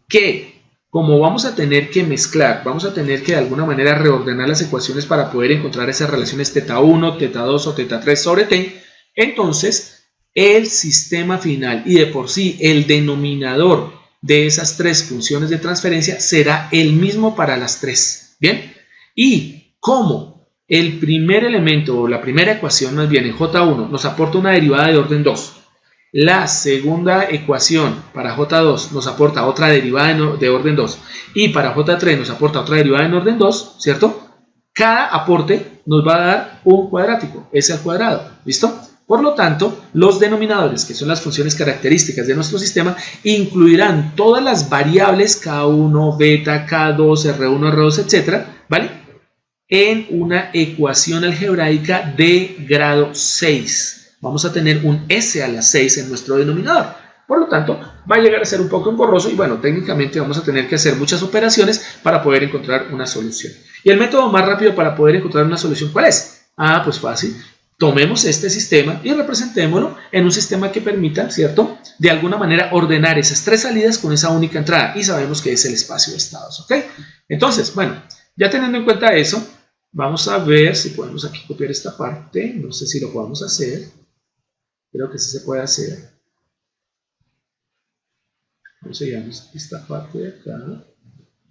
que como vamos a tener que mezclar, vamos a tener que de alguna manera reordenar las ecuaciones para poder encontrar esas relaciones θ1, θ2 o θ3 sobre T, entonces el sistema final y de por sí el denominador de esas tres funciones de transferencia será el mismo para las tres. Bien, y como el primer elemento o la primera ecuación más bien en J1 nos aporta una derivada de orden 2, la segunda ecuación para J2 nos aporta otra derivada de orden 2 y para J3 nos aporta otra derivada en orden 2, ¿cierto? Cada aporte nos va a dar un cuadrático, S al cuadrado, ¿listo? Por lo tanto, los denominadores, que son las funciones características de nuestro sistema, incluirán todas las variables K1, beta, K2, R1, R2, etcétera, ¿vale? En una ecuación algebraica de grado 6. Vamos a tener un S a la 6 en nuestro denominador. Por lo tanto, va a llegar a ser un poco engorroso y bueno, técnicamente vamos a tener que hacer muchas operaciones para poder encontrar una solución. ¿Y el método más rápido para poder encontrar una solución cuál es? Ah, pues fácil. Tomemos este sistema y representémoslo en un sistema que permita, ¿cierto?, de alguna manera ordenar esas tres salidas con esa única entrada y sabemos que es el espacio de estados, ¿ok? Entonces, bueno, ya teniendo en cuenta eso, vamos a ver si podemos aquí copiar esta parte. No sé si lo podemos hacer. Creo que sí se puede hacer. Vamos a llevar esta parte de acá.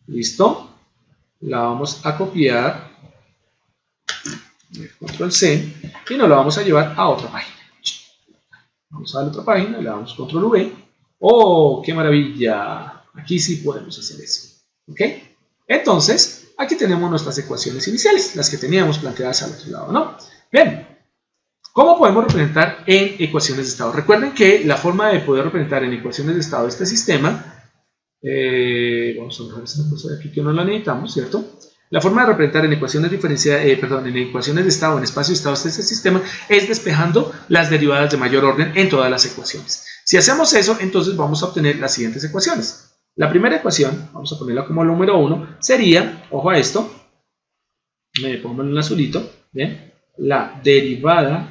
Listo. La vamos a copiar. Control C. Y nos la vamos a llevar a otra página. Vamos a la otra página. Le damos Control V. ¡Oh, qué maravilla! Aquí sí podemos hacer eso. ¿Ok? Entonces, aquí tenemos nuestras ecuaciones iniciales. Las que teníamos planteadas al otro lado, ¿no? Bien. ¿Cómo podemos representar en ecuaciones de estado? Recuerden que la forma de poder representar en ecuaciones de estado este sistema, vamos a borrar esta cosa de aquí que no la necesitamos, ¿cierto? La forma de representar en ecuaciones en ecuaciones de estado, en espacio de estado de este sistema, es despejando las derivadas de mayor orden en todas las ecuaciones. Si hacemos eso, entonces vamos a obtener las siguientes ecuaciones. La primera ecuación, vamos a ponerla como número 1, sería, ojo a esto, me pongo en azulito, ¿bien? La derivada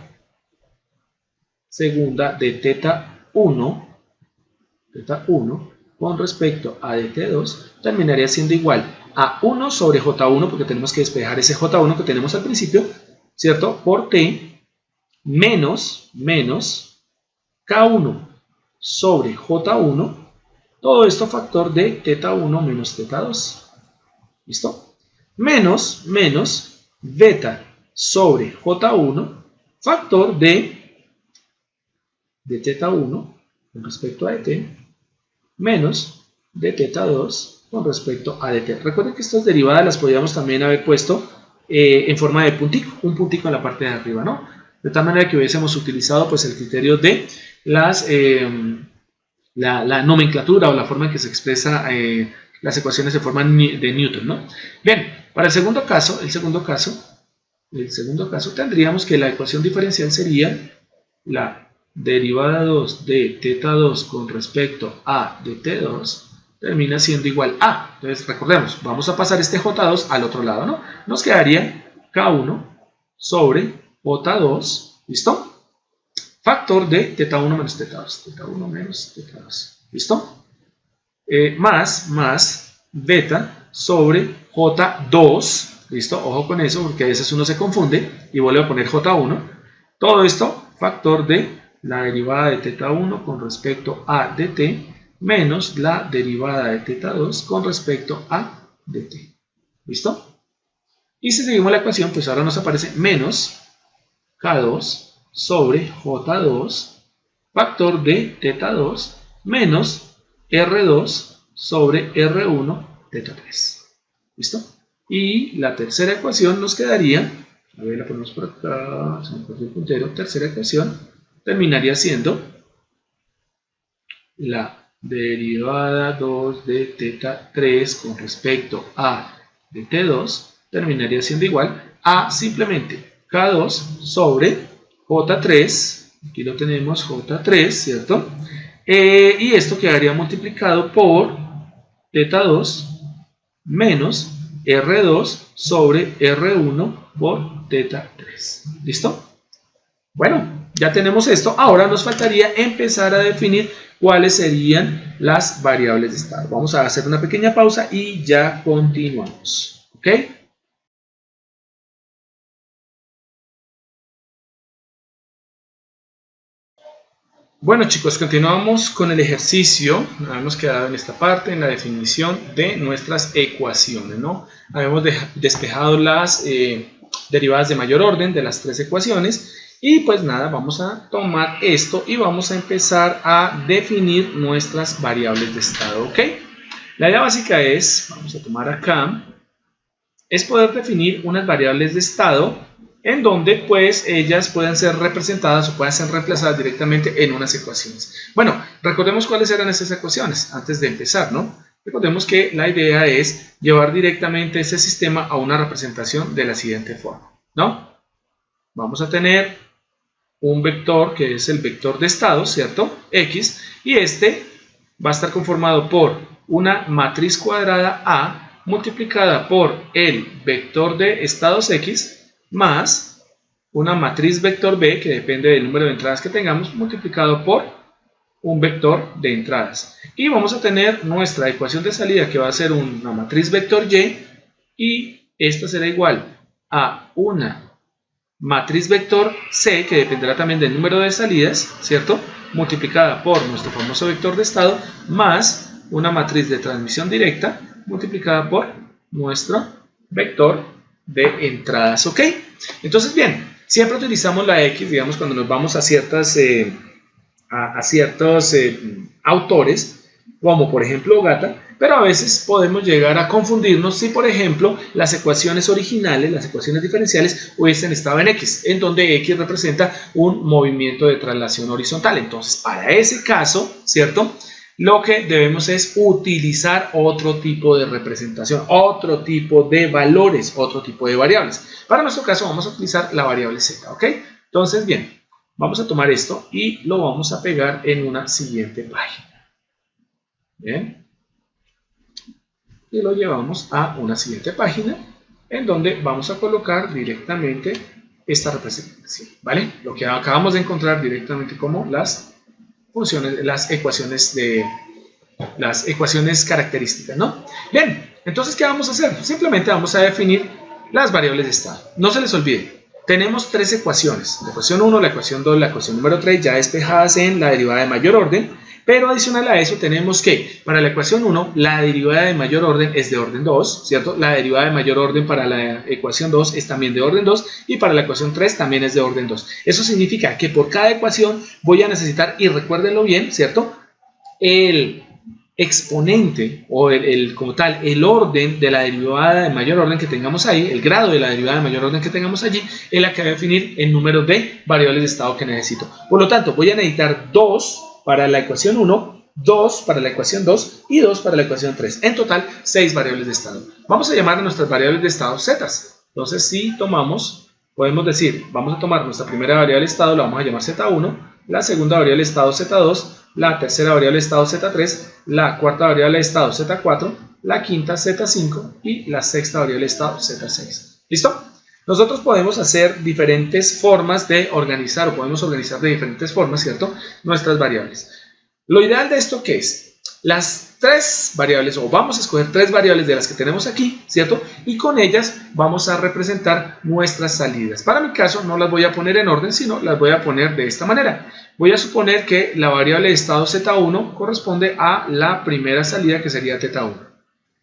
segunda de θ1 con respecto a dt2 terminaría siendo igual a 1 sobre j1, porque tenemos que despejar ese j1 que tenemos al principio, ¿cierto? Por t menos k1 sobre j1, todo esto factor de θ1 menos θ2, ¿listo? Menos beta sobre j1 factor de θ1 con respecto a dt menos de θ2 con respecto a dt. Recuerden que estas derivadas las podríamos también haber puesto en forma de puntico, un puntico en la parte de arriba, ¿no? De tal manera que hubiésemos utilizado pues el criterio de la nomenclatura o la forma en que se expresa las ecuaciones de forma de Newton, ¿no? Bien, para el segundo caso tendríamos que la ecuación diferencial sería la derivada 2 de θ2 con respecto a dt2 termina siendo igual a, entonces recordemos, vamos a pasar este j2 al otro lado, ¿no? Nos quedaría k1 sobre j2, ¿listo? Factor de θ1 menos θ2, θ1 menos θ2, ¿listo? Más beta sobre j2, ¿listo? Ojo con eso porque a veces uno se confunde y vuelve a poner j1, todo esto factor de la derivada de θ1 con respecto a dt menos la derivada de θ2 con respecto a dt. ¿Listo? Y si seguimos la ecuación, pues ahora nos aparece menos k2 sobre j2 factor de θ2 menos r2 sobre R1 teta 3. ¿Listo? Y la tercera ecuación nos quedaría, a ver, la ponemos por acá, se me perdió el puntero, tercera ecuación terminaría siendo la derivada 2 de teta 3 con respecto a de T2 terminaría siendo igual a simplemente K2 sobre J3, aquí lo tenemos J3, ¿cierto? Y esto quedaría multiplicado por teta 2 menos R2 sobre R1 por teta 3. ¿Listo? Bueno, ya tenemos esto. Ahora nos faltaría empezar a definir cuáles serían las variables de estado. Vamos a hacer una pequeña pausa y ya continuamos. ¿Ok? Bueno chicos, continuamos con el ejercicio. Hemos quedado en esta parte, en la definición de nuestras ecuaciones, ¿no? Habíamos despejado las derivadas de mayor orden de las tres ecuaciones. Y pues nada, vamos a tomar esto y vamos a empezar a definir nuestras variables de estado, ¿ok? La idea básica es, vamos a tomar acá, es poder definir unas variables de estado en donde pues ellas puedan ser representadas o puedan ser reemplazadas directamente en unas ecuaciones. Bueno, recordemos cuáles eran esas ecuaciones antes de empezar, ¿no? Recordemos que la idea es llevar directamente ese sistema a una representación de la siguiente forma, ¿no? Vamos a tener un vector que es el vector de estado, ¿cierto? X, y este va a estar conformado por una matriz cuadrada A multiplicada por el vector de estados X más una matriz vector B que depende del número de entradas que tengamos multiplicado por un vector de entradas. Y vamos a tener nuestra ecuación de salida que va a ser una matriz vector Y esta será igual a una matriz vector C, que dependerá también del número de salidas, ¿cierto? Multiplicada por nuestro famoso vector de estado, más una matriz de transmisión directa, multiplicada por nuestro vector de entradas, ¿ok? Entonces, bien, siempre utilizamos la X, digamos, cuando nos vamos a ciertos autores, como por ejemplo Gata, pero a veces podemos llegar a confundirnos si, por ejemplo, las ecuaciones originales, las ecuaciones diferenciales, hubiesen estado en X, en donde X representa un movimiento de traslación horizontal. Entonces, para ese caso, ¿cierto?, lo que debemos es utilizar otro tipo de representación, otro tipo de valores, otro tipo de variables. Para nuestro caso vamos a utilizar la variable Z, ¿ok? Entonces, bien, vamos a tomar esto y lo vamos a pegar en una siguiente página. Bien. Y lo llevamos a una siguiente página en donde vamos a colocar directamente esta representación, ¿vale? Lo que acabamos de encontrar directamente como las funciones, las ecuaciones características, ¿no? Bien, entonces, ¿qué vamos a hacer? Simplemente vamos a definir las variables de estado. No se les olvide, tenemos tres ecuaciones, la ecuación 1, la ecuación 2, la ecuación número 3, ya despejadas en la derivada de mayor orden. Pero adicional a eso tenemos que, para la ecuación 1, la derivada de mayor orden es de orden 2, ¿cierto? La derivada de mayor orden para la ecuación 2 es también de orden 2 y para la ecuación 3 también es de orden 2. Eso significa que por cada ecuación voy a necesitar, y recuérdenlo bien, ¿cierto?, el exponente o como tal, el orden de la derivada de mayor orden que tengamos ahí, el grado de la derivada de mayor orden que tengamos allí, es la que va a definir el número de variables de estado que necesito. Por lo tanto, voy a necesitar 2 para la ecuación 1, 2 para la ecuación 2 y 2 para la ecuación 3. En total, 6 variables de estado. Vamos a llamar a nuestras variables de estado z. Entonces, si tomamos, podemos decir, vamos a tomar nuestra primera variable de estado, la vamos a llamar z1, la segunda variable de estado z2, la tercera variable de estado z3, la cuarta variable de estado z4, la quinta z5 y la sexta variable de estado z6. ¿Listo? Nosotros podemos hacer diferentes formas de organizar, o podemos organizar de diferentes formas, ¿cierto?, nuestras variables. Lo ideal de esto, ¿qué es? Las tres variables, o vamos a escoger tres variables de las que tenemos aquí, ¿cierto? Y con ellas vamos a representar nuestras salidas. Para mi caso no las voy a poner en orden, sino las voy a poner de esta manera. Voy a suponer que la variable de estado Z1 corresponde a la primera salida, que sería θ1.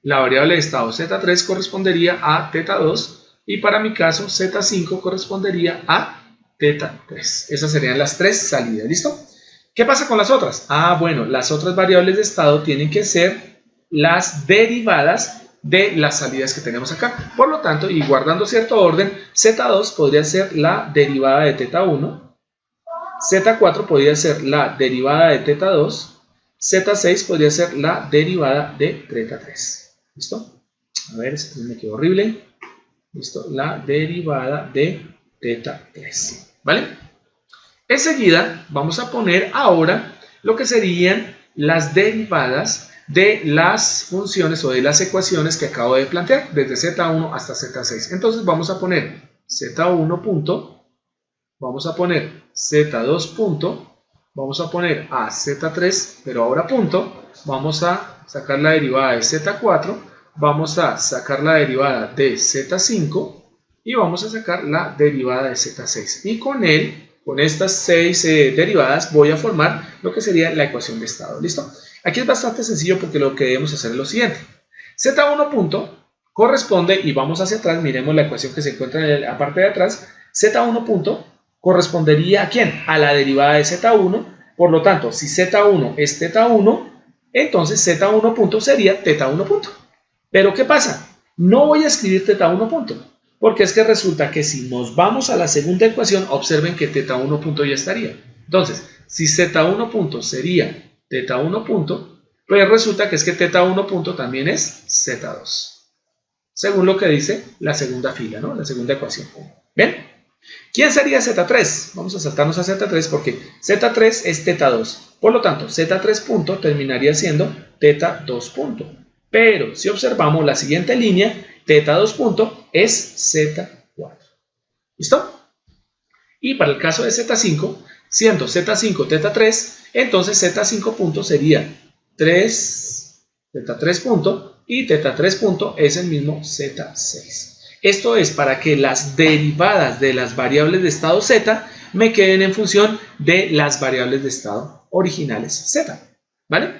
La variable de estado Z3 correspondería a θ2. Y para mi caso, Z5 correspondería a θ3. Esas serían las tres salidas, ¿listo? ¿Qué pasa con las otras? Ah, bueno, las otras variables de estado tienen que ser las derivadas de las salidas que tenemos acá. Por lo tanto, y guardando cierto orden, Z2 podría ser la derivada de teta 1, Z4 podría ser la derivada de teta 2, Z6 podría ser la derivada de teta 3. ¿Listo? A ver, esto me quedó horrible. ¿Listo? La derivada de teta 3. ¿Vale? Enseguida vamos a poner ahora lo que serían las derivadas de las funciones o de las ecuaciones que acabo de plantear, desde Z1 hasta Z6. Entonces vamos a poner Z1 punto, vamos a poner Z2 punto, vamos a poner a Z3, pero ahora punto, vamos a sacar la derivada de Z4, vamos a sacar la derivada de Z5 y vamos a sacar la derivada de Z6. Y con estas 6 derivadas voy a formar lo que sería la ecuación de estado. ¿Listo? Aquí es bastante sencillo porque lo que debemos hacer es lo siguiente. Z1 punto corresponde, y vamos hacia atrás, miremos la ecuación que se encuentra en la parte de atrás, Z1 punto correspondería ¿a quién? A la derivada de Z1, por lo tanto, si Z1 es teta 1, entonces Z1 punto sería teta 1 punto. Pero ¿qué pasa? No voy a escribir teta 1 punto, porque es que resulta que si nos vamos a la segunda ecuación, observen que teta 1 punto ya estaría. Entonces, si Z1 punto sería teta 1 punto, pues resulta que es que teta 1 punto también es Z2. Según lo que dice la segunda fila, ¿no? La segunda ecuación. ¿Ven? ¿Quién sería Z3? Vamos a saltarnos a Z3 porque Z3 es teta 2. Por lo tanto, Z3 punto terminaría siendo teta 2 punto. Pero si observamos la siguiente línea, teta 2 punto es Z4. ¿Listo? Y para el caso de Z5, siendo Z5 teta 3, entonces Z5 punto sería 3, teta 3 punto, y teta 3 punto es el mismo Z6. Esto es para que las derivadas de las variables de estado Z me queden en función de las variables de estado originales Z. ¿Vale?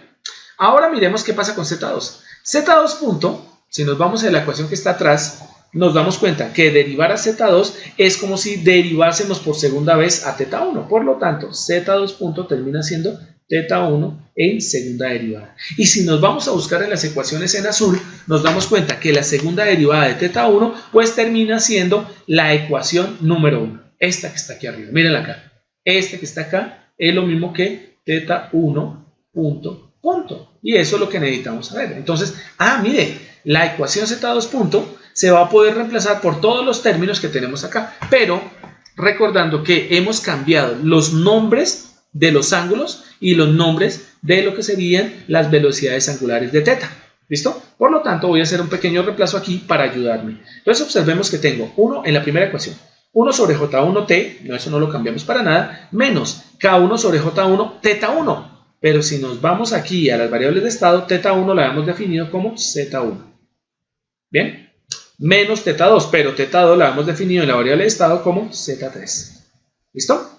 Ahora miremos qué pasa con Z2. Z2 punto, si nos vamos a la ecuación que está atrás, nos damos cuenta que derivar a Z2 es como si derivásemos por segunda vez a teta 1. Por lo tanto, Z2 punto termina siendo teta 1 en segunda derivada. Y si nos vamos a buscar en las ecuaciones en azul, nos damos cuenta que la segunda derivada de teta 1 pues termina siendo la ecuación número 1. Esta que está aquí arriba. Mírenla acá. Esta que está acá es lo mismo que teta 1 punto. Y eso es lo que necesitamos saber. Entonces, mire, la ecuación Z2 punto se va a poder reemplazar por todos los términos que tenemos acá, pero recordando que hemos cambiado los nombres de los ángulos y los nombres de lo que serían las velocidades angulares de teta. ¿Listo? Por lo tanto, voy a hacer un pequeño reemplazo aquí para ayudarme. Entonces, observemos que tengo 1 en la primera ecuación, 1 sobre J1t, no, eso no lo cambiamos para nada, menos K1 sobre J1 teta 1. Pero si nos vamos aquí a las variables de estado, teta 1 la hemos definido como Z1. ¿Bien? Menos teta 2, pero teta 2 la hemos definido en la variable de estado como Z3. ¿Listo?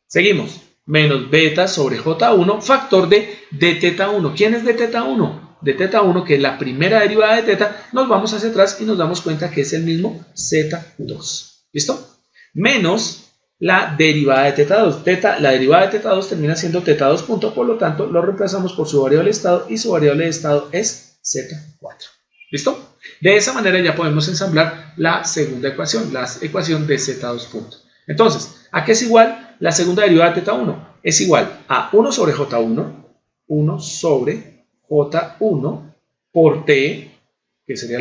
Seguimos. Menos beta sobre J1, factor de teta 1. ¿Quién es de teta 1? De teta 1, que es la primera derivada de teta, nos vamos hacia atrás y nos damos cuenta que es el mismo Z2. ¿Listo? Menos la derivada de teta 2. La derivada de teta 2 termina siendo teta 2 punto, por lo tanto lo reemplazamos por su variable de estado y su variable de estado es Z4. ¿Listo? De esa manera ya podemos ensamblar la segunda ecuación, la ecuación de Z2 punto. Entonces, ¿a qué es igual la segunda derivada de teta 1? Es igual a 1 sobre J1, 1 sobre J1 por T, que sería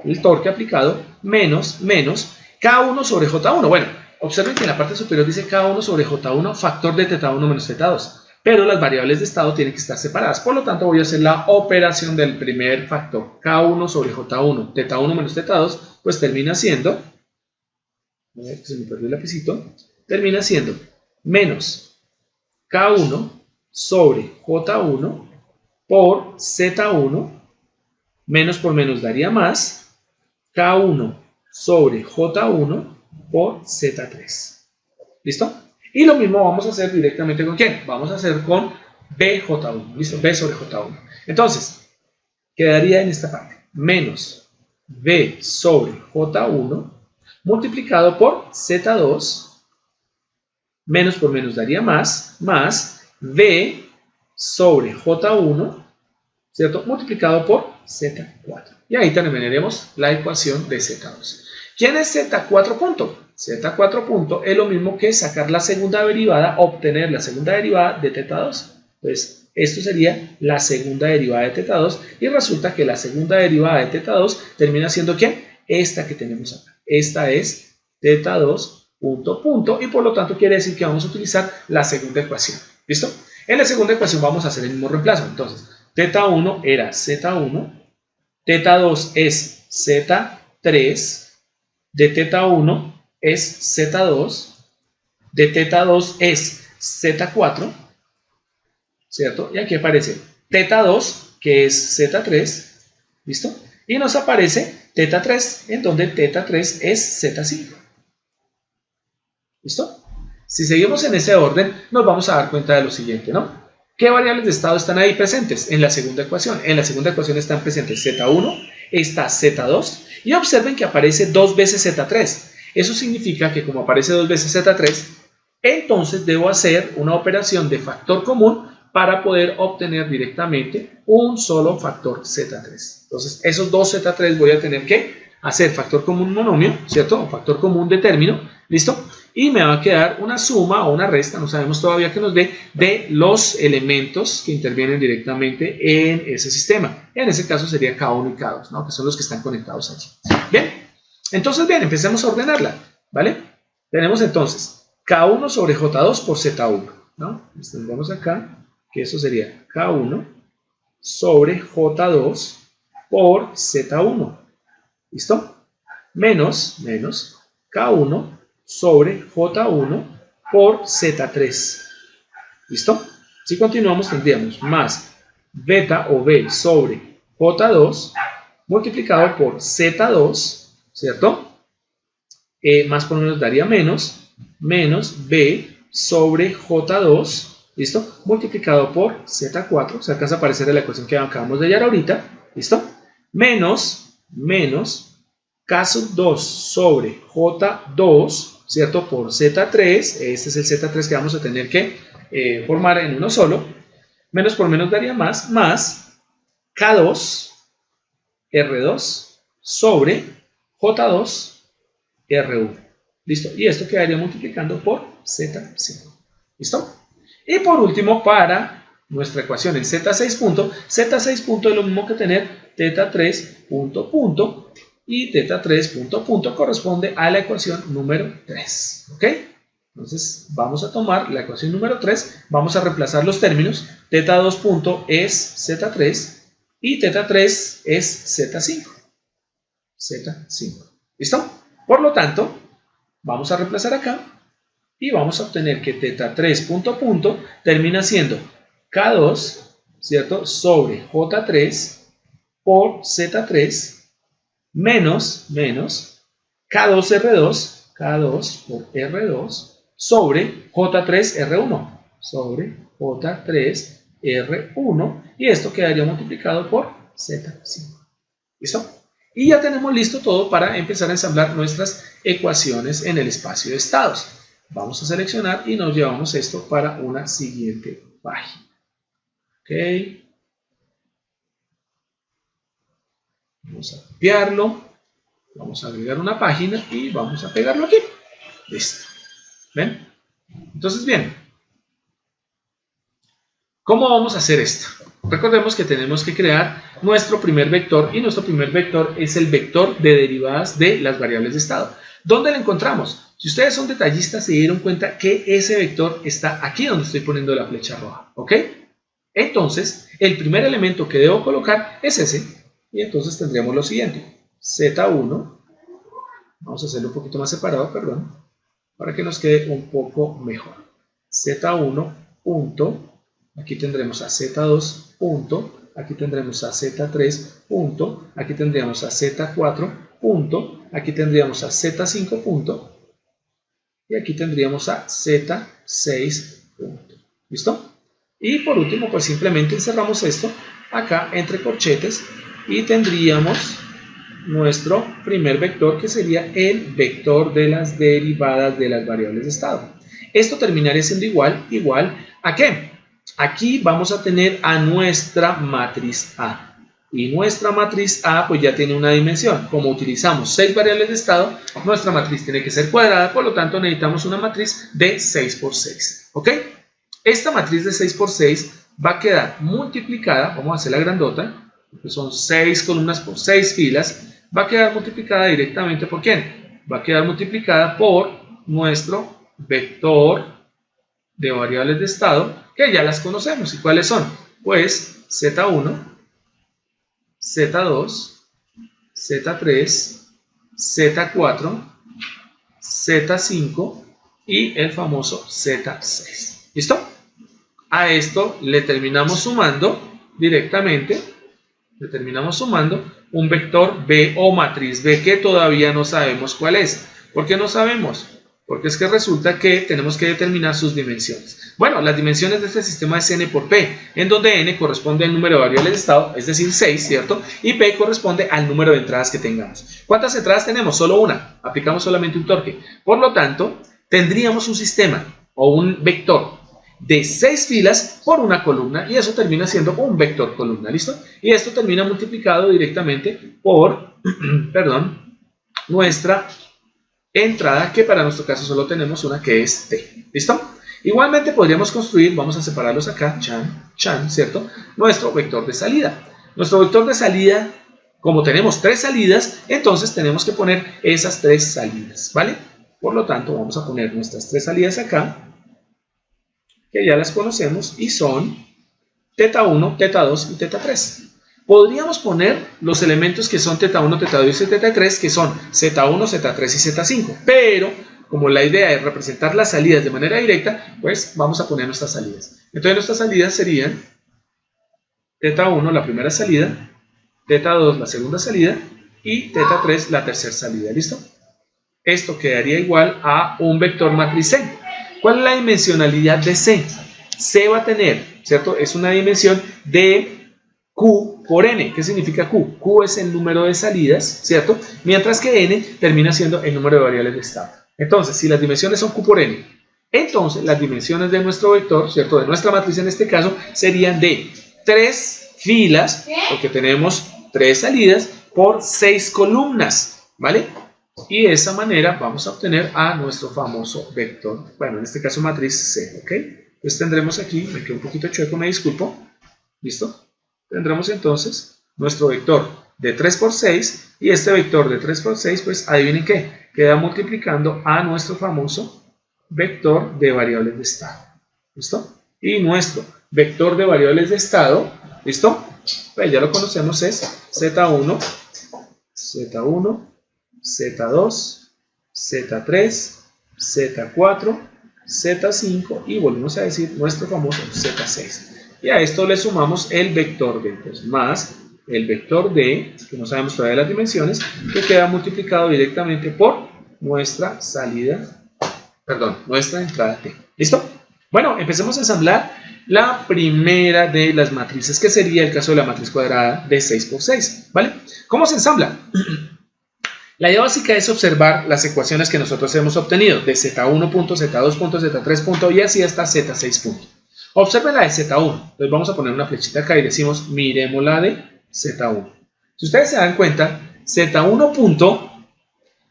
el torque aplicado, menos K1 sobre J1. Bueno, observen que en la parte superior dice K1 sobre J1 factor de teta 1 menos teta 2. Pero las variables de estado tienen que estar separadas. Por lo tanto, voy a hacer la operación del primer factor. K1 sobre J1, teta 1 menos teta 2, pues termina siendo, a ver, se me perdió el lapicito, termina siendo menos K1 sobre J1 por Z1, menos por menos daría más, K1 sobre J1 por Z3. ¿Listo? Y lo mismo vamos a hacer directamente con ¿quién? Vamos a hacer con BJ1. ¿Listo? B sobre J1. Entonces, quedaría en esta parte. Menos B sobre J1 multiplicado por Z2. Menos por menos daría más. Más B sobre J1. ¿cierto? Multiplicado por Z4. Y ahí terminaremos la ecuación de Z2. ¿Quién es Z4 punto? Z4 punto es lo mismo que sacar la segunda derivada, obtener la segunda derivada de θ2. Pues esto sería la segunda derivada de θ2 y resulta que la segunda derivada de θ2 termina siendo ¿quién? Esta que tenemos acá. Esta es θ2 punto y por lo tanto quiere decir que vamos a utilizar la segunda ecuación. ¿Listo? En la segunda ecuación vamos a hacer el mismo reemplazo. Entonces, θ1 era Z1, θ2 es Z3, de θ1 es Z2, de θ2 es Z4, ¿cierto? Y aquí aparece θ2, que es Z3, ¿listo? Y nos aparece θ3, en donde θ3 es Z5. ¿Listo? Si seguimos en ese orden, nos vamos a dar cuenta de lo siguiente, ¿no? ¿Qué variables de estado están ahí presentes en la segunda ecuación? En la segunda ecuación están presentes Z1, está Z2 y observen que aparece dos veces Z3. Eso significa que como aparece dos veces Z3, entonces debo hacer una operación de factor común para poder obtener directamente un solo factor Z3. Entonces esos dos Z3 voy a tener que hacer factor común monomio, ¿cierto? O factor común de término, ¿listo? Y me va a quedar una suma o una resta, no sabemos todavía que nos dé, de los elementos que intervienen directamente en ese sistema. En ese caso sería K1 y K2, ¿no? Que son los que están conectados allí. Bien, entonces bien, empecemos a ordenarla, ¿vale? Tenemos entonces K1 sobre J2 por Z1, ¿no? Tendremos acá que eso sería K1 sobre J2 por Z1, ¿listo? Menos K1 sobre J1 por Z3. ¿Listo? Si continuamos tendríamos más beta o B sobre J2 multiplicado por Z2, ¿cierto? Más por menos daría menos B sobre J2, ¿listo? Multiplicado por Z4, se alcanza a aparecer en la ecuación que acabamos de hallar ahorita, ¿listo? Menos K2 sobre J2, ¿cierto? Por Z3, este es el Z3 que vamos a tener que formar en uno solo, menos por menos daría más K2 R2 sobre J2 R1, ¿listo? Y esto quedaría multiplicando por Z5, ¿listo? Y por último, para nuestra ecuación en Z6 punto es lo mismo que tener θ3 punto y θ3 punto corresponde a la ecuación número 3, ¿ok? Entonces vamos a tomar la ecuación número 3, vamos a reemplazar los términos, θ2 punto es Z3 y θ3 es Z5, ¿listo? Por lo tanto, vamos a reemplazar acá y vamos a obtener que θ3 punto termina siendo K2, ¿cierto? Sobre J3 por Z3 menos K2 por R2 sobre J3 R1 y esto quedaría multiplicado por Z5. ¿Listo? Y ya tenemos listo todo para empezar a ensamblar nuestras ecuaciones en el espacio de estados. Vamos a seleccionar y nos llevamos esto para una siguiente página. Ok. Vamos a copiarlo. Vamos a agregar una página y vamos a pegarlo aquí. Listo. ¿Ven? Entonces, bien. ¿Cómo vamos a hacer esto? Recordemos que tenemos que crear nuestro primer vector y nuestro primer vector es el vector de derivadas de las variables de estado. ¿Dónde lo encontramos? Si ustedes son detallistas se dieron cuenta que ese vector está aquí donde estoy poniendo la flecha roja, ¿ok? Entonces, el primer elemento que debo colocar es ese y entonces tendríamos lo siguiente. Z1, vamos a hacerlo un poquito más separado, perdón, para que nos quede un poco mejor. Z1 punto. Aquí tendremos a Z2 punto, aquí tendremos a Z3 punto, aquí tendríamos a Z4 punto, aquí tendríamos a Z5 punto y aquí tendríamos a Z6 punto. ¿Listo? Y por último, pues simplemente encerramos esto acá entre corchetes y tendríamos nuestro primer vector que sería el vector de las derivadas de las variables de estado. Esto terminaría siendo igual ¿a qué? aquí vamos a tener a nuestra matriz A. Y nuestra matriz A pues ya tiene una dimensión. Como utilizamos 6 variables de estado, nuestra matriz tiene que ser cuadrada, por lo tanto necesitamos una matriz de 6 por 6. ¿Ok? Esta matriz de 6 por 6 va a quedar multiplicada, vamos a hacer la grandota, que son 6 columnas por 6 filas, va a quedar multiplicada directamente ¿por quién? Va a quedar multiplicada por nuestro vector de variables de estado, que ya las conocemos. ¿Y cuáles son? Pues Z1, Z2, Z3, Z4, Z5 y el famoso Z6. ¿Listo? A esto le terminamos sumando directamente, un vector B o matriz B que todavía no sabemos cuál es. ¿Por qué no sabemos? Porque es que resulta que tenemos que determinar sus dimensiones. Bueno, las dimensiones de este sistema es n por p, en donde n corresponde al número de variables de estado, es decir, 6, ¿cierto? Y p corresponde al número de entradas que tengamos. ¿Cuántas entradas tenemos? Solo una. Aplicamos solamente un torque. Por lo tanto, tendríamos un sistema o un vector de 6 filas por una columna, y eso termina siendo un vector columna, ¿listo? Y esto termina multiplicado directamente por, nuestra entrada, que para nuestro caso solo tenemos una, que es T. ¿Listo? Igualmente podríamos construir, vamos a separarlos acá, chan, ¿cierto? Nuestro vector de salida. Nuestro vector de salida, como tenemos 3 salidas, entonces tenemos que poner esas 3 salidas, ¿vale? Por lo tanto, vamos a poner nuestras 3 salidas acá, que ya las conocemos, y son θ1, θ2 y θ3. Podríamos poner los elementos que son θ1, θ2 y θ3, que son Z1, Z3 y Z5, pero como la idea es representar las salidas de manera directa, pues vamos a poner nuestras salidas. Entonces nuestras salidas serían θ1 la primera salida, θ2 la segunda salida y θ3 la tercera salida. ¿Listo? Esto quedaría igual a un vector matriz C. ¿Cuál es la dimensionalidad de C? C va a tener, ¿cierto? Es una dimensión de Q por N. ¿Qué significa Q? Q es el número de salidas, ¿cierto? Mientras que N termina siendo el número de variables de estado. Entonces, si las dimensiones son Q por N, entonces las dimensiones de nuestro vector, ¿cierto? De nuestra matriz en este caso, serían de 3 filas, porque tenemos 3 salidas, por 6 columnas, ¿vale? Y de esa manera vamos a obtener a nuestro famoso vector, bueno, en este caso matriz C, ¿ok? Entonces tendremos aquí, me quedó un poquito chueco, me disculpo, ¿listo? Tendremos entonces nuestro vector de 3 por 6, y este vector de 3 por 6, pues adivinen qué, queda multiplicando a nuestro famoso vector de variables de estado, ¿listo? Y nuestro vector de variables de estado, ¿listo? Pues ya lo conocemos, es Z1, Z1, Z2, Z3, Z4, Z5 y volvemos a decir nuestro famoso Z6. Y a esto le sumamos el vector D, pues, más el vector D, que no sabemos todavía las dimensiones, que queda multiplicado directamente por nuestra salida, nuestra entrada T. ¿Listo? Bueno, empecemos a ensamblar la primera de las matrices, que sería el caso de la matriz cuadrada de 6 por 6, ¿vale? ¿Cómo se ensambla? La idea básica es observar las ecuaciones que nosotros hemos obtenido de Z1 punto, Z2 punto, Z3 punto y así hasta Z6 punto. Observen la de Z1, entonces vamos a poner una flechita acá y decimos miremos la de Z1. Si ustedes se dan cuenta, Z1 punto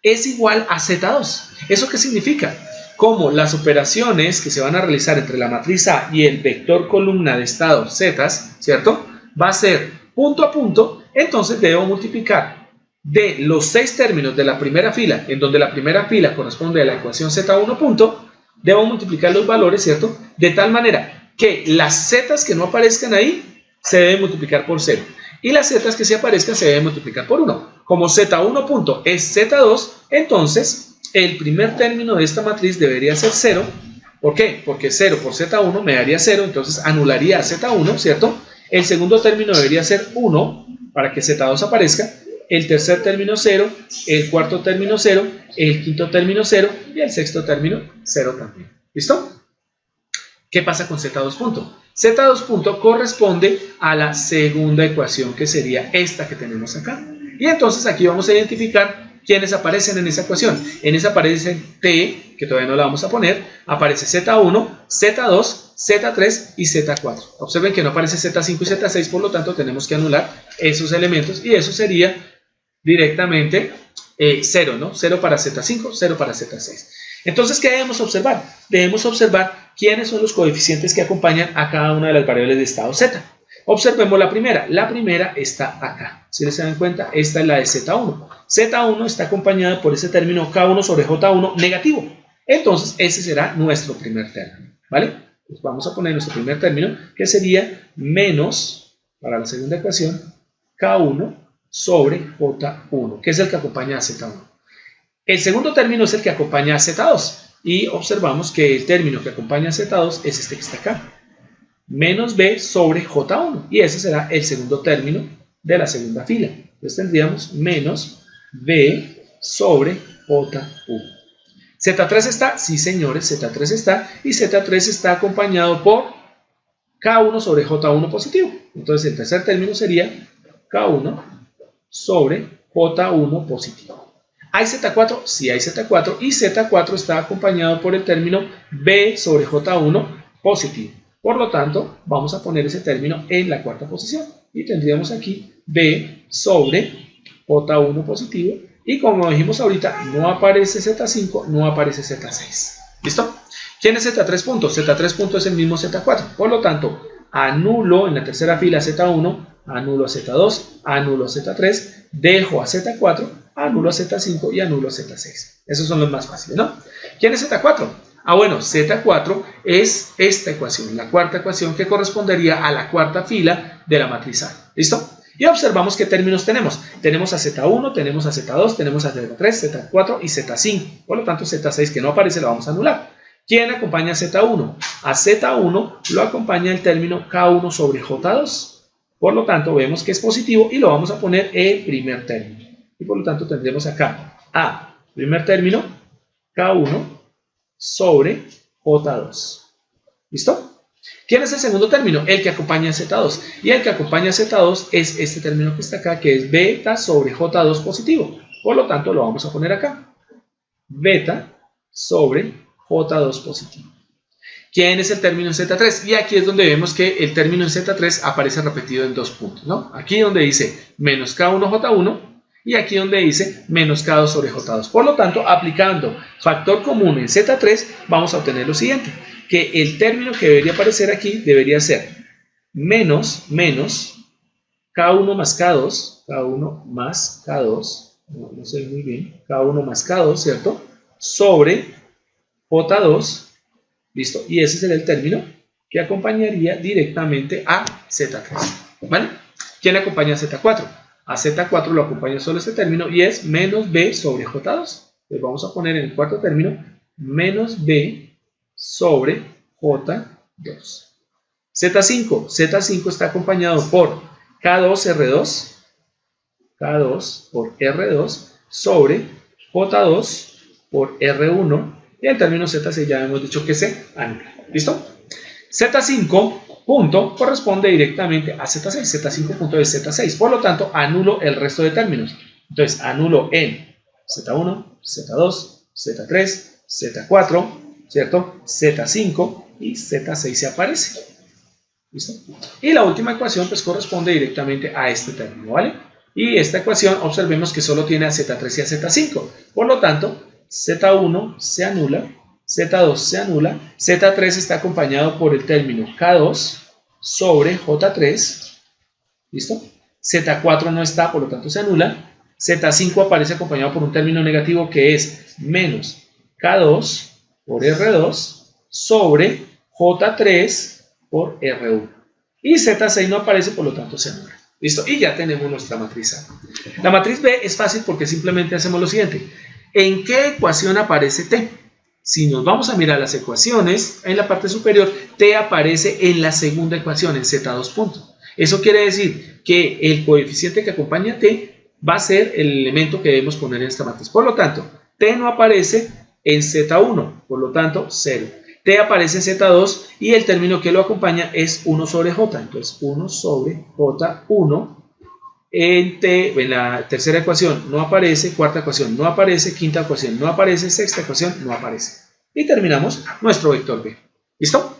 es igual a Z2. ¿Eso qué significa? Como las operaciones que se van a realizar entre la matriz A y el vector columna de estado Z, ¿cierto? Va a ser punto a punto, entonces debo multiplicar de los 6 términos de la primera fila, en donde la primera fila corresponde a la ecuación Z1 punto, debo multiplicar los valores, ¿cierto? De tal manera que las zetas que no aparezcan ahí se deben multiplicar por 0 y las zetas que sí aparezcan se deben multiplicar por 1. Como Z1 punto es Z2, entonces el primer término de esta matriz debería ser 0. ¿Por qué? Porque 0 por Z1 me daría 0, entonces anularía a Z1, ¿cierto? El segundo término debería ser 1 para que Z2 aparezca. El tercer término 0, el cuarto término 0, el quinto término 0 y el sexto término 0 también. ¿Listo? ¿Qué pasa con Z2 punto? Z2 punto corresponde a la segunda ecuación, que sería esta que tenemos acá. Y entonces aquí vamos a identificar ¿Quiénes aparecen en esa ecuación? En esa aparece T, que todavía no la vamos a poner, aparece Z1, Z2, Z3 y Z4. Observen que no aparece Z5 y Z6, por lo tanto tenemos que anular esos elementos y eso sería directamente 0, ¿no? 0 para Z5, 0 para Z6. Entonces, ¿qué debemos observar? Debemos observar quiénes son los coeficientes que acompañan a cada una de las variables de estado Z. Observemos la primera. La primera está acá. Si les dan cuenta, esta es la de Z1. Z1 está acompañada por ese término K1 sobre J1 negativo. Entonces, ese será nuestro primer término. ¿Vale? Pues vamos a poner nuestro primer término, que sería menos, para la segunda ecuación, K1 sobre J1, que es el que acompaña a Z1. El segundo término es el que acompaña a Z2. Y observamos que el término que acompaña a Z2 es este que está acá. Menos B sobre J1. Y ese será el segundo término de la segunda fila. Entonces tendríamos menos B sobre J1. ¿Z3 está? Sí, señores, Z3 está. Y Z3 está acompañado por K1 sobre J1 positivo. Entonces el tercer término sería K1 sobre J1 positivo. ¿Hay Z4? Sí hay Z4. Y Z4 está acompañado por el término B sobre J1 positivo. Por lo tanto, vamos a poner ese término en la cuarta posición. Y tendríamos aquí B sobre J1 positivo. Y como dijimos ahorita, no aparece Z5, no aparece Z6. ¿Listo? ¿Quién es Z3 punto? Z3 punto es el mismo Z4. Por lo tanto, anulo en la tercera fila Z1, anulo a Z2, anulo a Z3, dejo a Z4, anulo a Z5 y anulo a Z6. Esos son los más fáciles, ¿no? ¿Quién es Z4? Ah, bueno, Z4 es esta ecuación, la cuarta ecuación que correspondería a la cuarta fila de la matriz A. ¿Listo? Y observamos qué términos tenemos. Tenemos a Z1, tenemos a Z2, tenemos a Z3, Z4 y Z5. Por lo tanto, Z6 que no aparece lo vamos a anular. ¿Quién acompaña a Z1? A Z1 lo acompaña el término K1 sobre J2. Por lo tanto, vemos que es positivo y lo vamos a poner en primer término. Y por lo tanto, tendremos acá A, primer término, K1 sobre J2. ¿Listo? ¿Quién es el segundo término? El que acompaña a Z2. Y el que acompaña a Z2 es este término que está acá, que es beta sobre J2 positivo. Por lo tanto, lo vamos a poner acá. Beta sobre J2 positivo. ¿Quién es el término en Z3? Y aquí es donde vemos que el término en Z3 aparece repetido en dos puntos, ¿no? Aquí donde dice menos K1J1 y aquí donde dice menos K2 sobre J2. Por lo tanto, aplicando factor común en Z3, vamos a obtener lo siguiente, que el término que debería aparecer aquí debería ser menos K1 más K2, K1 más K2, no sé muy bien, K1 más K2, ¿cierto? Sobre J2, ¿listo? Y ese sería el término que acompañaría directamente a Z3, ¿vale? ¿Quién acompaña a Z4? A Z4 lo acompaña solo este término y es menos B sobre J2. Entonces vamos a poner en el cuarto término menos B sobre J2. Z5 está acompañado por K2R2, K2 por R2 sobre J2 por R1 y el término Z6 ya hemos dicho que se anula. ¿Listo? Z5 punto corresponde directamente a Z6. Z5 punto es Z6. Por lo tanto, anulo el resto de términos. Entonces, anulo en Z1, Z2, Z3, Z4, ¿cierto? Z5 y Z6 se aparece. ¿Listo? Y la última ecuación pues corresponde directamente a este término, ¿vale? Y esta ecuación observemos que solo tiene a Z3 y a Z5. Por lo tanto, Z1 se anula, Z2 se anula, Z3 está acompañado por el término K2 sobre J3, ¿listo? Z4 no está, por lo tanto se anula, Z5 aparece acompañado por un término negativo que es menos K2 por R2 sobre J3 por R1. Y Z6 no aparece, por lo tanto se anula. ¿Listo? Y ya tenemos nuestra matriz A. La matriz B es fácil porque simplemente hacemos lo siguiente. ¿En qué ecuación aparece T? Si nos vamos a mirar las ecuaciones, en la parte superior, T aparece en la segunda ecuación, en Z2 punto. Eso quiere decir que el coeficiente que acompaña a T va a ser el elemento que debemos poner en esta matriz. Por lo tanto, T no aparece en Z1, por lo tanto, 0. T aparece en Z2 y el término que lo acompaña es 1 sobre J. Entonces, 1 sobre J1 en la tercera ecuación no aparece, cuarta ecuación no aparece, quinta ecuación no aparece, sexta ecuación no aparece. Y terminamos nuestro vector B. ¿Listo?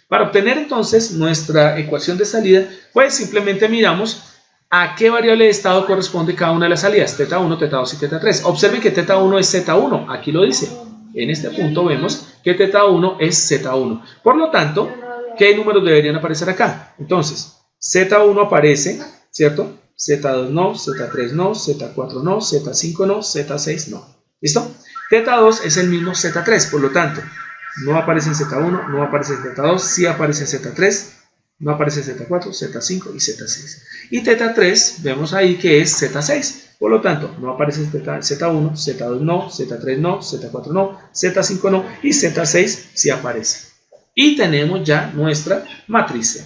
Para obtener entonces nuestra ecuación de salida, pues simplemente miramos a qué variable de estado corresponde cada una de las salidas, θ1, θ2 y θ3. Observen que θ1 es Z1, aquí lo dice. En este punto vemos que θ1 es Z1. Por lo tanto, ¿qué números deberían aparecer acá? Entonces, Z1 aparece, ¿cierto? Z2 no, Z3 no, Z4 no, Z5 no, Z6 no. ¿Listo? θ2 es el mismo Z3, por lo tanto, no aparece en Z1, no aparece en Z2, sí aparece en Z3, no aparece en Z4, Z5 y Z6. Y θ3, vemos ahí que es Z6, por lo tanto, no aparece en Z1, Z2 no, Z3 no, Z4 no, Z5 no y Z6 sí aparece. Y tenemos ya nuestra matriz C.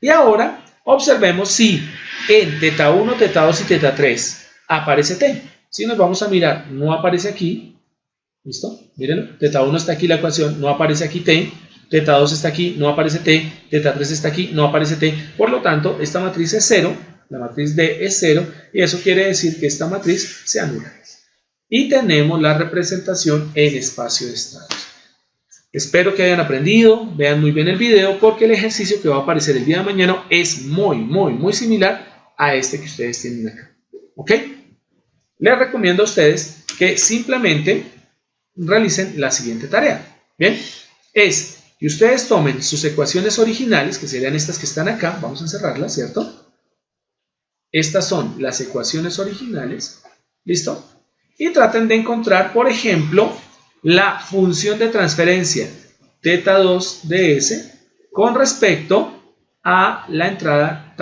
Y ahora observemos si en θ1, θ2 y θ3 aparece T. Si nos vamos a mirar, no aparece aquí. ¿Listo? Mírenlo. θ1 está aquí la ecuación, no aparece aquí T. θ2 está aquí, no aparece T. θ3 está aquí, no aparece T. Por lo tanto, esta matriz es 0. La matriz D es 0. Y eso quiere decir que esta matriz se anula. Y tenemos la representación en espacio de estados. Espero que hayan aprendido, vean muy bien el video porque el ejercicio que va a aparecer el día de mañana es muy similar a este que ustedes tienen acá. ¿Ok? Les recomiendo a ustedes que simplemente realicen la siguiente tarea. Bien, es que ustedes tomen sus ecuaciones originales, que serían estas que están acá, vamos a encerrarlas, ¿cierto? Estas son las ecuaciones originales, ¿listo? Y traten de encontrar, por ejemplo, la función de transferencia θ2 de S con respecto a la entrada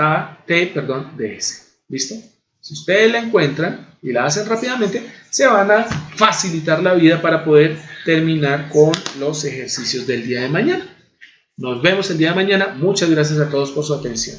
T de S. ¿Listo? Si ustedes la encuentran y la hacen rápidamente, se van a facilitar la vida para poder terminar con los ejercicios del día de mañana. Nos vemos el día de mañana. Muchas gracias a todos por su atención.